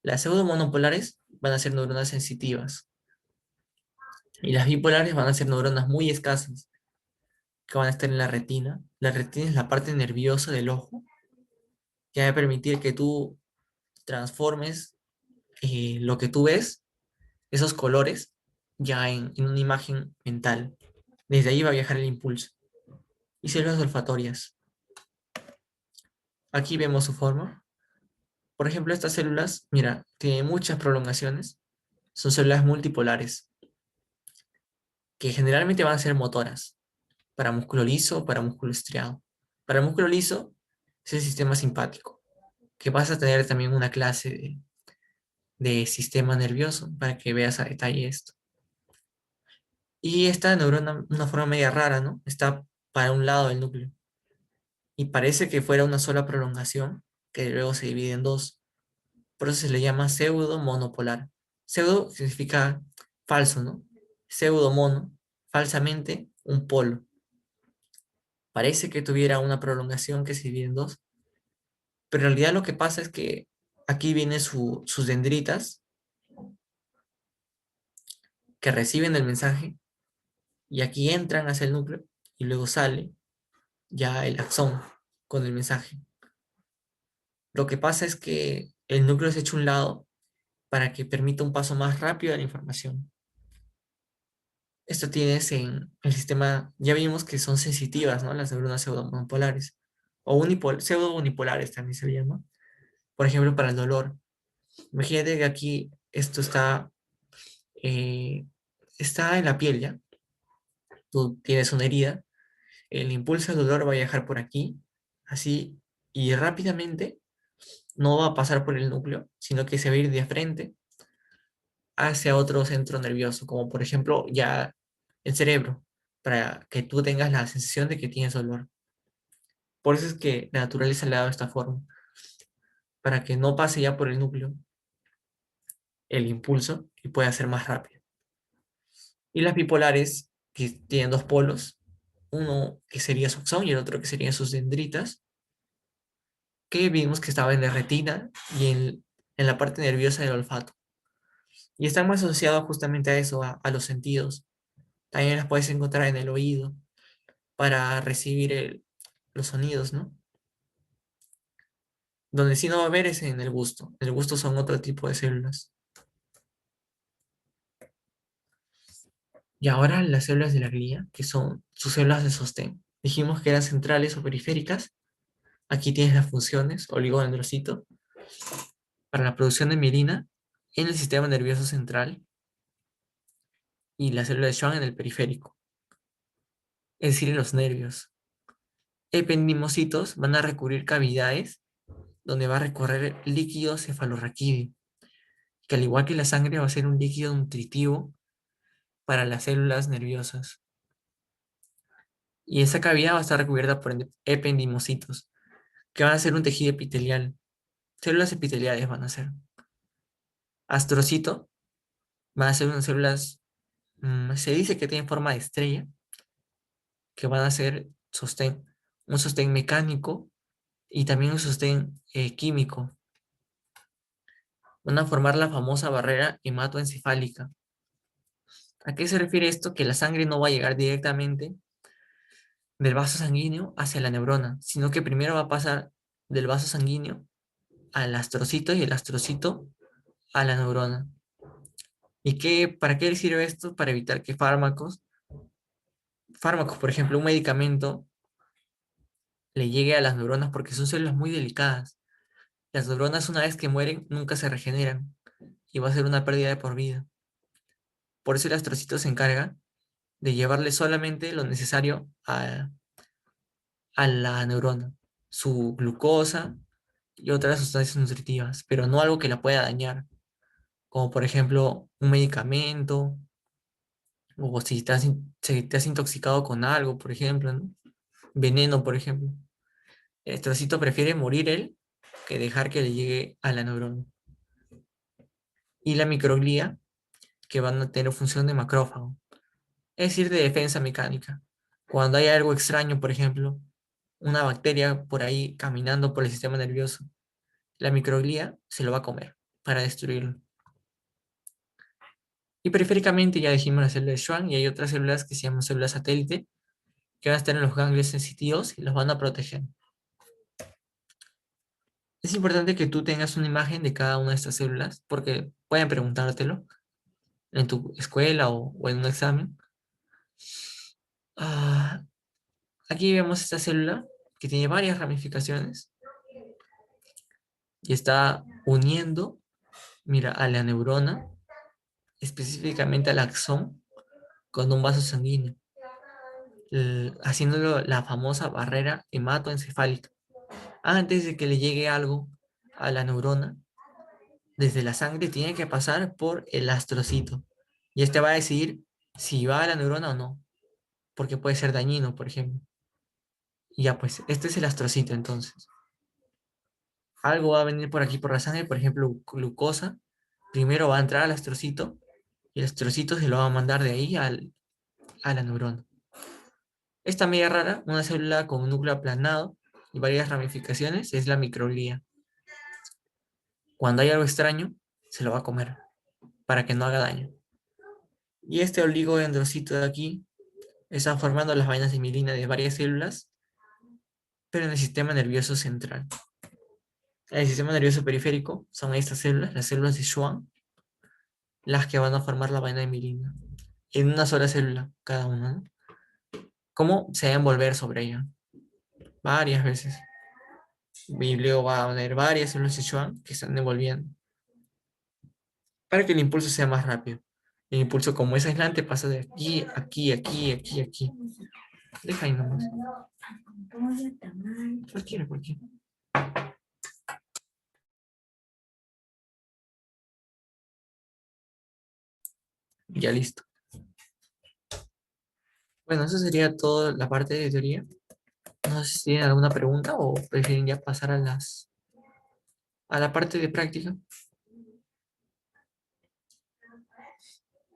Las pseudomonopolares van a ser neuronas sensitivas y las bipolares van a ser neuronas muy escasas que van a estar en la retina. La retina es la parte nerviosa del ojo que va a permitir que tú transformes lo que tú ves, esos colores, ya en una imagen mental. Desde ahí va a viajar el impulso. Y células olfatorias. Aquí vemos su forma. Por ejemplo, estas células, mira, tienen muchas prolongaciones. Son células multipolares, que generalmente van a ser motoras, para músculo liso o para músculo estriado. Para el músculo liso es el sistema simpático, que vas a tener también una clase de sistema nervioso para que veas a detalle esto. Y esta neurona, una forma media rara, ¿no? Está para un lado del núcleo. Y parece que fuera una sola prolongación que luego se divide en dos. Por eso se le llama pseudo monopolar. Pseudo significa falso, ¿no? Pseudo mono, falsamente un polo. Parece que tuviera una prolongación que se divide en dos, pero en realidad lo que pasa es que aquí vienen sus dendritas que reciben el mensaje y aquí entran hacia el núcleo y luego sale ya el axón con el mensaje. Lo que pasa es que el núcleo es hecho a un lado para que permita un paso más rápido de la información. Esto tienes en el sistema, ya vimos que son sensitivas, ¿no? Las neuronas pseudomonopolares o pseudo-unipolares también se llama. Por ejemplo, para el dolor. Imagínate que aquí esto eh, está en la piel, ¿ya? Tú tienes una herida, el impulso del dolor va a viajar por aquí, así, y rápidamente no va a pasar por el núcleo, sino que se va a ir de frente hacia otro centro nervioso, como por ejemplo ya el cerebro, para que tú tengas la sensación de que tienes dolor. Por eso es que la naturaleza le ha dado esta forma, para que no pase ya por el núcleo el impulso y pueda ser más rápido. Y las bipolares, que tienen dos polos, uno que sería su axón y el otro que serían sus dendritas, que vimos que estaba en la retina y en la parte nerviosa del olfato. Y están más asociados justamente a eso, a los sentidos. También las puedes encontrar en el oído para recibir los sonidos, ¿no? Donde sí no va a haber es en el gusto. El gusto son otro tipo de células. Y ahora las células de la glía, que son sus células de sostén. Dijimos que eran centrales o periféricas. Aquí tienes las funciones, oligodendrocito, para la producción de mielina en el sistema nervioso central y la célula de Schwann en el periférico, es decir, en los nervios. Ependimocitos van a recubrir cavidades donde va a recorrer líquido cefalorraquídeo, que al igual que la sangre va a ser un líquido nutritivo para las células nerviosas. Y esa cavidad va a estar recubierta por ependimocitos, que van a ser un tejido epitelial. Células epiteliales van a ser. Astrocito van a ser unas células, se dice que tienen forma de estrella, que van a ser sostén, un sostén mecánico y también un sostén químico. Van a formar la famosa barrera hematoencefálica. ¿A qué se refiere esto? Que la sangre no va a llegar directamente del vaso sanguíneo hacia la neurona, sino que primero va a pasar del vaso sanguíneo al astrocito y el astrocito a la neurona. ¿Y para qué sirve esto? Para evitar que fármacos, por ejemplo, un medicamento, le llegue a las neuronas porque son células muy delicadas. Las neuronas una vez que mueren nunca se regeneran y va a ser una pérdida de por vida. Por eso el astrocito se encarga de llevarle solamente lo necesario a la neurona, su glucosa y otras sustancias nutritivas, pero no algo que la pueda dañar, como por ejemplo un medicamento o si te has intoxicado con algo, por ejemplo, ¿no? Veneno, por ejemplo. El astrocito prefiere morir él que dejar que le llegue a la neurona. Y la microglía, que van a tener función de macrófago, es decir, de defensa mecánica. Cuando hay algo extraño, por ejemplo, una bacteria por ahí caminando por el sistema nervioso, la microglía se lo va a comer para destruirlo. Y periféricamente ya dijimos la célula de Schwann y hay otras células que se llaman células satélite que van a estar en los ganglios sensitivos y los van a proteger. Es importante que tú tengas una imagen de cada una de estas células porque pueden preguntártelo en tu escuela o en un examen. Ah, aquí vemos esta célula que tiene varias ramificaciones y está uniendo, mira, a la neurona, específicamente al axón, con un vaso sanguíneo, haciéndolo la famosa barrera hematoencefálica. Antes de que le llegue algo a la neurona, desde la sangre tiene que pasar por el astrocito. Y este va a decidir si va a la neurona o no, porque puede ser dañino, por ejemplo. Y ya pues, este es el astrocito entonces. Algo va a venir por aquí por la sangre, por ejemplo, glucosa. Primero va a entrar al astrocito y el astrocito se lo va a mandar de ahí a la neurona. Esta media rara, una célula con un núcleo aplanado y varias ramificaciones, es la microglía. Cuando hay algo extraño, se lo va a comer para que no haga daño. Y este oligodendrocito de aquí está formando las vainas de mielina de varias células, pero en el sistema nervioso central. El sistema nervioso periférico son estas células, las células de Schwann, las que van a formar la vaina de mielina. En una sola célula, cada una, ¿no? ¿Cómo se va a envolver sobre ella? Varias veces. Y luego va a haber varias células de Schwann que están envolviendo para que el impulso sea más rápido. El impulso, como es aislante, pasa de aquí, aquí, aquí, aquí, aquí. Deja ahí nomás. Cualquiera, cualquiera. Ya listo. Bueno, eso sería toda la parte de teoría. No sé si tienen alguna pregunta o prefieren ya pasar a la parte de práctica.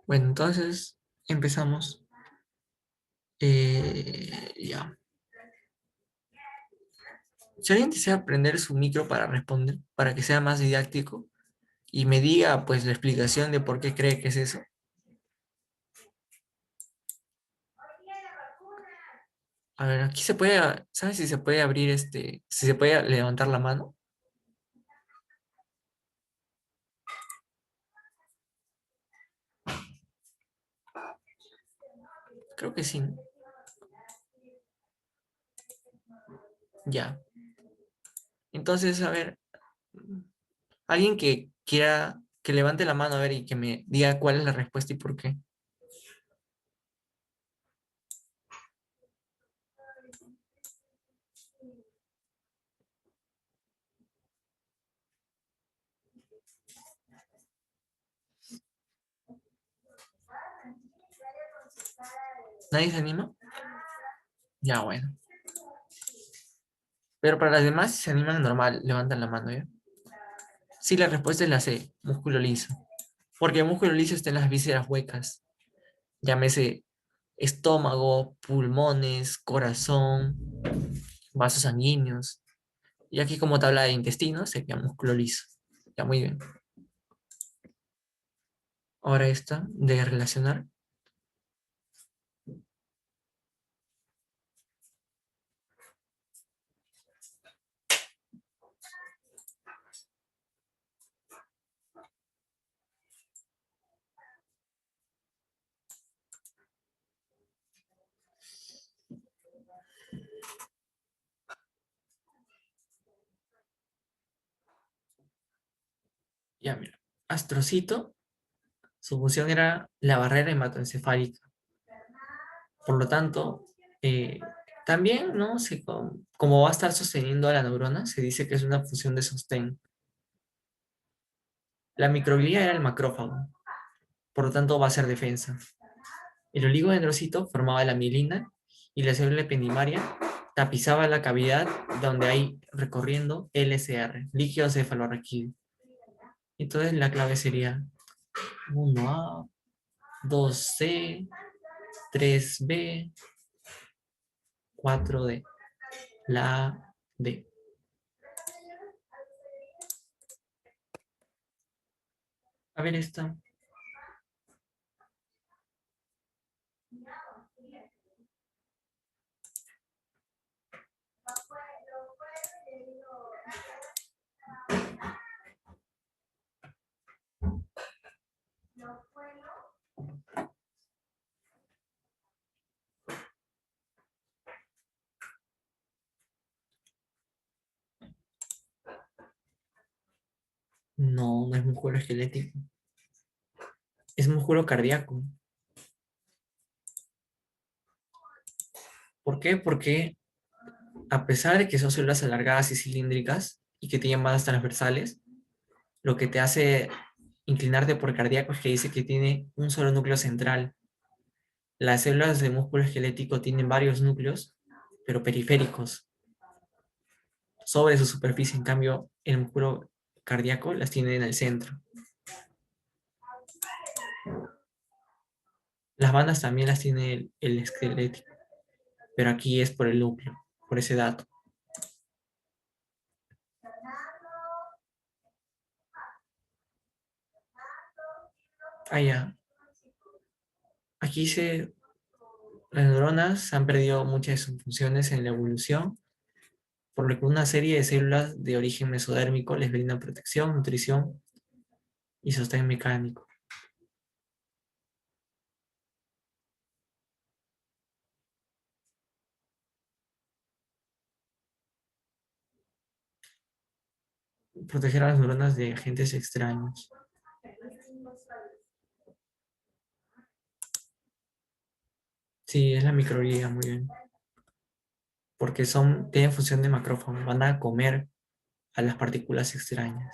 Bueno, entonces empezamos. Ya. Si alguien desea aprender su micro para responder, para que sea más didáctico y me diga pues la explicación de por qué cree que es eso. A ver, aquí se puede, ¿sabes si se puede abrir si se puede levantar la mano? Creo que sí, ¿no? Ya. Entonces, a ver, alguien que quiera que levante la mano a ver y que me diga cuál es la respuesta y por qué. ¿Nadie se anima? Ya, bueno. Pero para las demás, si se animan normal, levantan la mano, ¿ya? Sí, la respuesta es la C, músculo liso. Porque el músculo liso está en las vísceras huecas. Llámese estómago, pulmones, corazón, vasos sanguíneos. Y aquí como tabla de intestinos sería músculo liso. Ya, muy bien. Ahora esta de relacionar. Ya, mira. Astrocito, su función era la barrera hematoencefálica. Por lo tanto, también, ¿no? Como va a estar sosteniendo a la neurona, se dice que es una función de sostén. La microglía era el macrófago, por lo tanto va a ser defensa. El oligodendrocito formaba la mielina y la célula ependimaria tapizaba la cavidad donde hay recorriendo LCR, líquido cefalorraquídeo. Entonces la clave sería 1A, 2C, 3B, 4D. La D. A ver esta. No, no es músculo esquelético. Es músculo cardíaco. ¿Por qué? Porque a pesar de que son células alargadas y cilíndricas y que tienen bandas transversales, lo que te hace inclinarte por cardíaco es que dice que tiene un solo núcleo central. Las células de músculo esquelético tienen varios núcleos, pero periféricos, sobre su superficie. En cambio, el músculo cardíaco las tiene en el centro. Las bandas también las tiene el esquelético, pero aquí es por el núcleo, por ese dato. Ah, ya. Aquí las neuronas han perdido muchas de sus funciones en la evolución, por lo que una serie de células de origen mesodérmico les brinda protección, nutrición y sostén mecánico. Proteger a las neuronas de agentes extraños. Sí, es la microglía, muy bien. Porque tienen función de macrófago, van a comer a las partículas extrañas.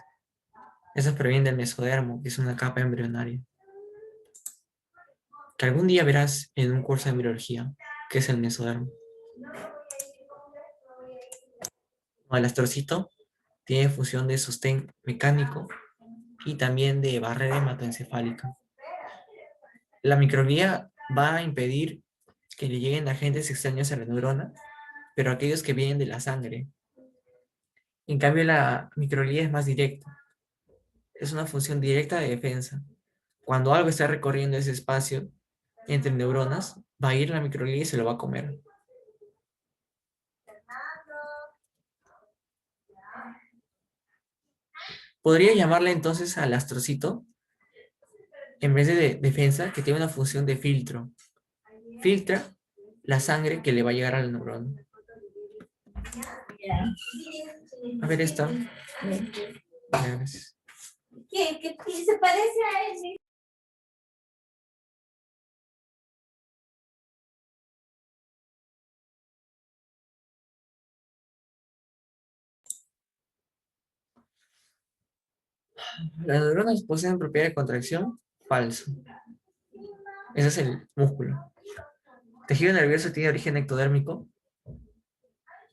Eso proviene del mesodermo, que es una capa embrionaria. Que algún día verás en un curso de embriología, que es el mesodermo. El astrocito tiene función de sostén mecánico y también de barrera hematoencefálica. La microglía va a impedir que le lleguen agentes extraños a la neurona, pero aquellos que vienen de la sangre. En cambio, la microglía es más directa. Es una función directa de defensa. Cuando algo está recorriendo ese espacio entre neuronas, va a ir la microglía y se lo va a comer. Podría llamarle entonces al astrocito, en vez de defensa, que tiene una función de filtro. Filtra la sangre que le va a llegar al neurona. A ver esto. Gracias. ¿Qué se parece a ese? Las neuronas poseen propiedad de contracción. Falso. Ese es el músculo. Tejido nervioso tiene origen ectodérmico.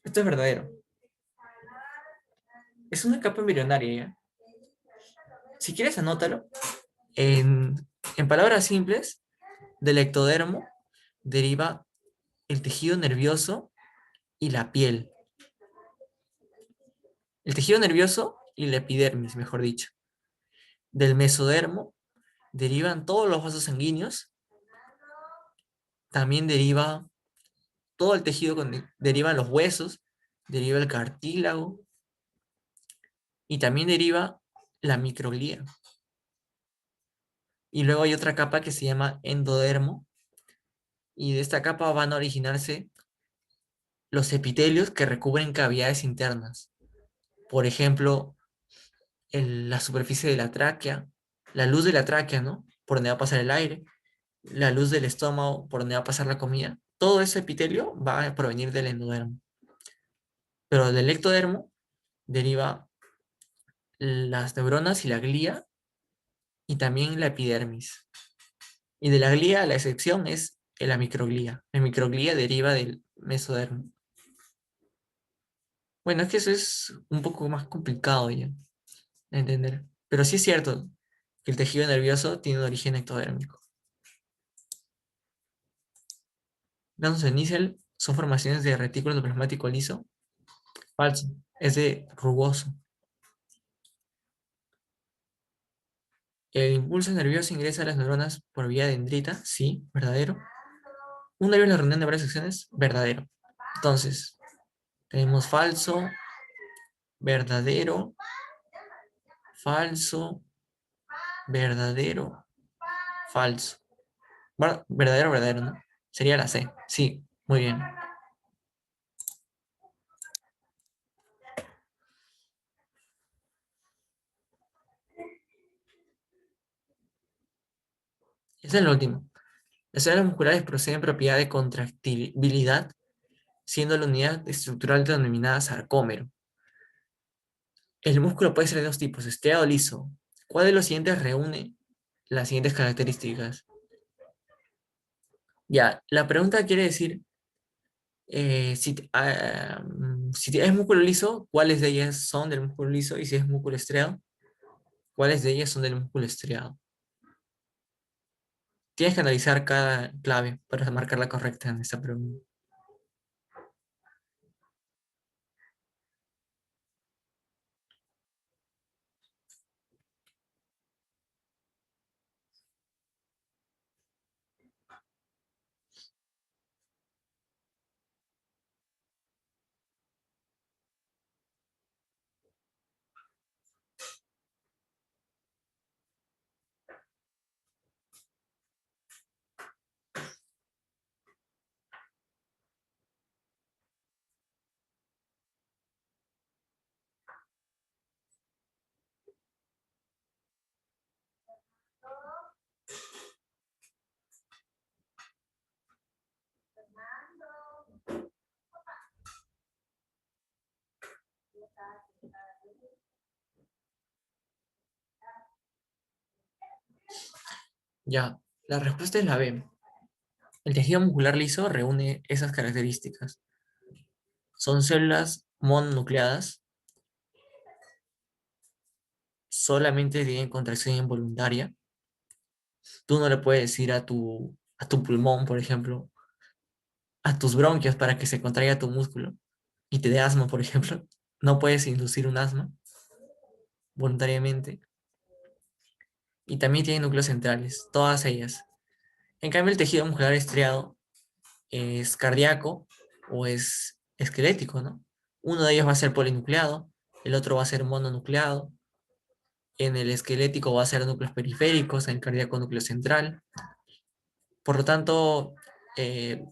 Esto es verdadero. Es una capa embrionaria, ¿ya? Si quieres, anótalo. En, en palabras simples, del ectodermo deriva el tejido nervioso y la piel. El tejido nervioso y la epidermis, mejor dicho. Del mesodermo derivan todos los vasos sanguíneos. También deriva todo el tejido, derivan los huesos, deriva el cartílago y también deriva la microglía. Y luego hay otra capa que se llama endodermo, y de esta capa van a originarse los epitelios que recubren cavidades internas. Por ejemplo, la superficie de la tráquea, la luz de la tráquea, ¿no? Por donde va a pasar el aire, la luz del estómago, por donde va a pasar la comida. Todo ese epitelio va a provenir del endodermo. Pero del ectodermo deriva las neuronas y la glía y también la epidermis. Y de la glía, la excepción es la microglía. La microglía deriva del mesodermo. Bueno, es que eso es un poco más complicado ya de entender. Pero sí es cierto que el tejido nervioso tiene un origen ectodérmico. Gansos de Nissel son formaciones de retículo endoplasmático liso. Falso. Es de rugoso. El impulso nervioso ingresa a las neuronas por vía dendrita. Sí, verdadero. Un nervio en la reunión de varias secciones. Verdadero. Entonces, tenemos falso, verdadero, falso, verdadero, falso. Bueno, verdadero, verdadero, ¿no? Sería la C. Sí, muy bien. Ese es el último. Las células musculares poseen propiedad de contractibilidad, siendo la unidad estructural denominada sarcómero. El músculo puede ser de dos tipos, estriado o liso. ¿Cuál de los siguientes reúne las siguientes características? Ya, la pregunta quiere decir, Si es músculo liso, ¿cuáles de ellas son del músculo liso? Y si es músculo estriado, ¿cuáles de ellas son del músculo estriado? Tienes que analizar cada clave para marcar la correcta en esta pregunta. Ya, la respuesta es la B. El tejido muscular liso reúne esas características. Son células mononucleadas, solamente tienen contracción involuntaria. Tú no le puedes decir a tu pulmón, por ejemplo, a tus bronquios para que se contraiga tu músculo y te dé asma, por ejemplo. No puedes inducir un asma voluntariamente. Y también tiene núcleos centrales, todas ellas. En cambio, el tejido muscular estriado es cardíaco o es esquelético, ¿no? Uno de ellos va a ser polinucleado, el otro va a ser mononucleado. En el esquelético va a ser núcleos periféricos, en el cardíaco núcleo central. Por lo tanto, eh,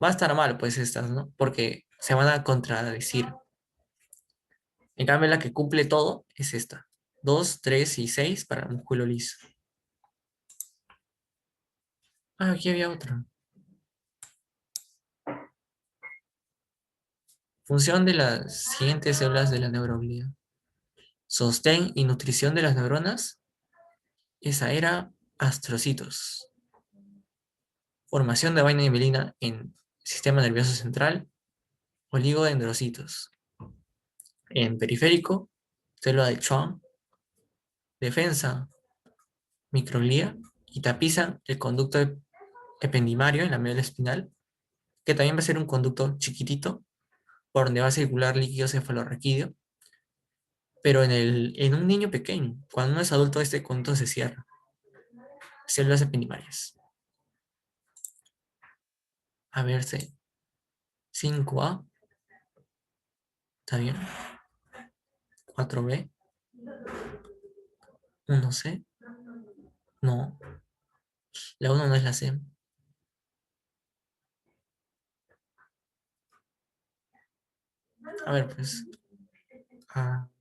va a estar mal, pues estas, ¿no? Porque se van a contradecir. En cambio, la que cumple todo es esta. 2, 3 y 6 para músculo liso. Ah, aquí había otra. Función de las siguientes células de la neuroglía. Sostén y nutrición de las neuronas. Esa era astrocitos. Formación de vaina y mielina en sistema nervioso central. Oligodendrocitos. En periférico, célula de Schwann. Defensa, microglía. Y tapizan el conducto ependimario en la médula espinal, que también va a ser un conducto chiquitito por donde va a circular líquido cefalorraquídeo, pero en un niño pequeño. Cuando uno es adulto, este conducto se cierra. Células ependimarias. A verse. 5A, ¿está bien? 4B, 1C, no. La 1 no es la C. A ver, pues.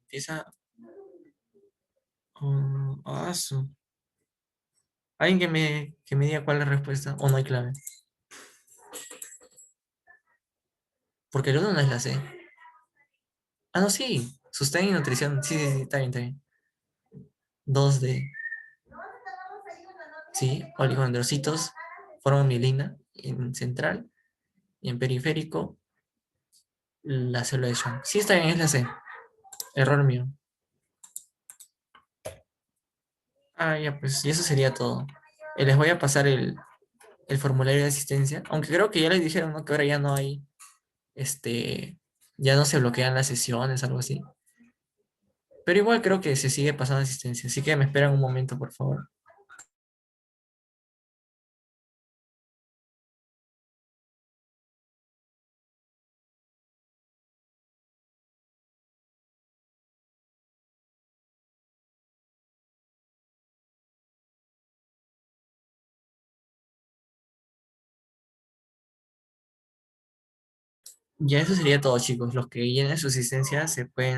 Empieza. Alguien que me diga cuál es la respuesta. O no hay clave. Porque el 1 no es la C. Ah, no, sí. Sostén y nutrición. Sí, sí, sí, está bien, está bien. 2D. Sí, oligodendrocitos forman mielina en central y en periférico la célula de Schwann. Sí, está bien, es la C. Error mío. Ya, pues, y eso sería todo. Les voy a pasar el formulario de asistencia, aunque creo que ya les dijeron, ¿no? Que ahora ya no hay, ya no se bloquean las sesiones, algo así. Pero igual creo que se sigue pasando asistencia, así que me esperan un momento, por favor. Ya eso sería todo, chicos. Los que llenen su asistencia se pueden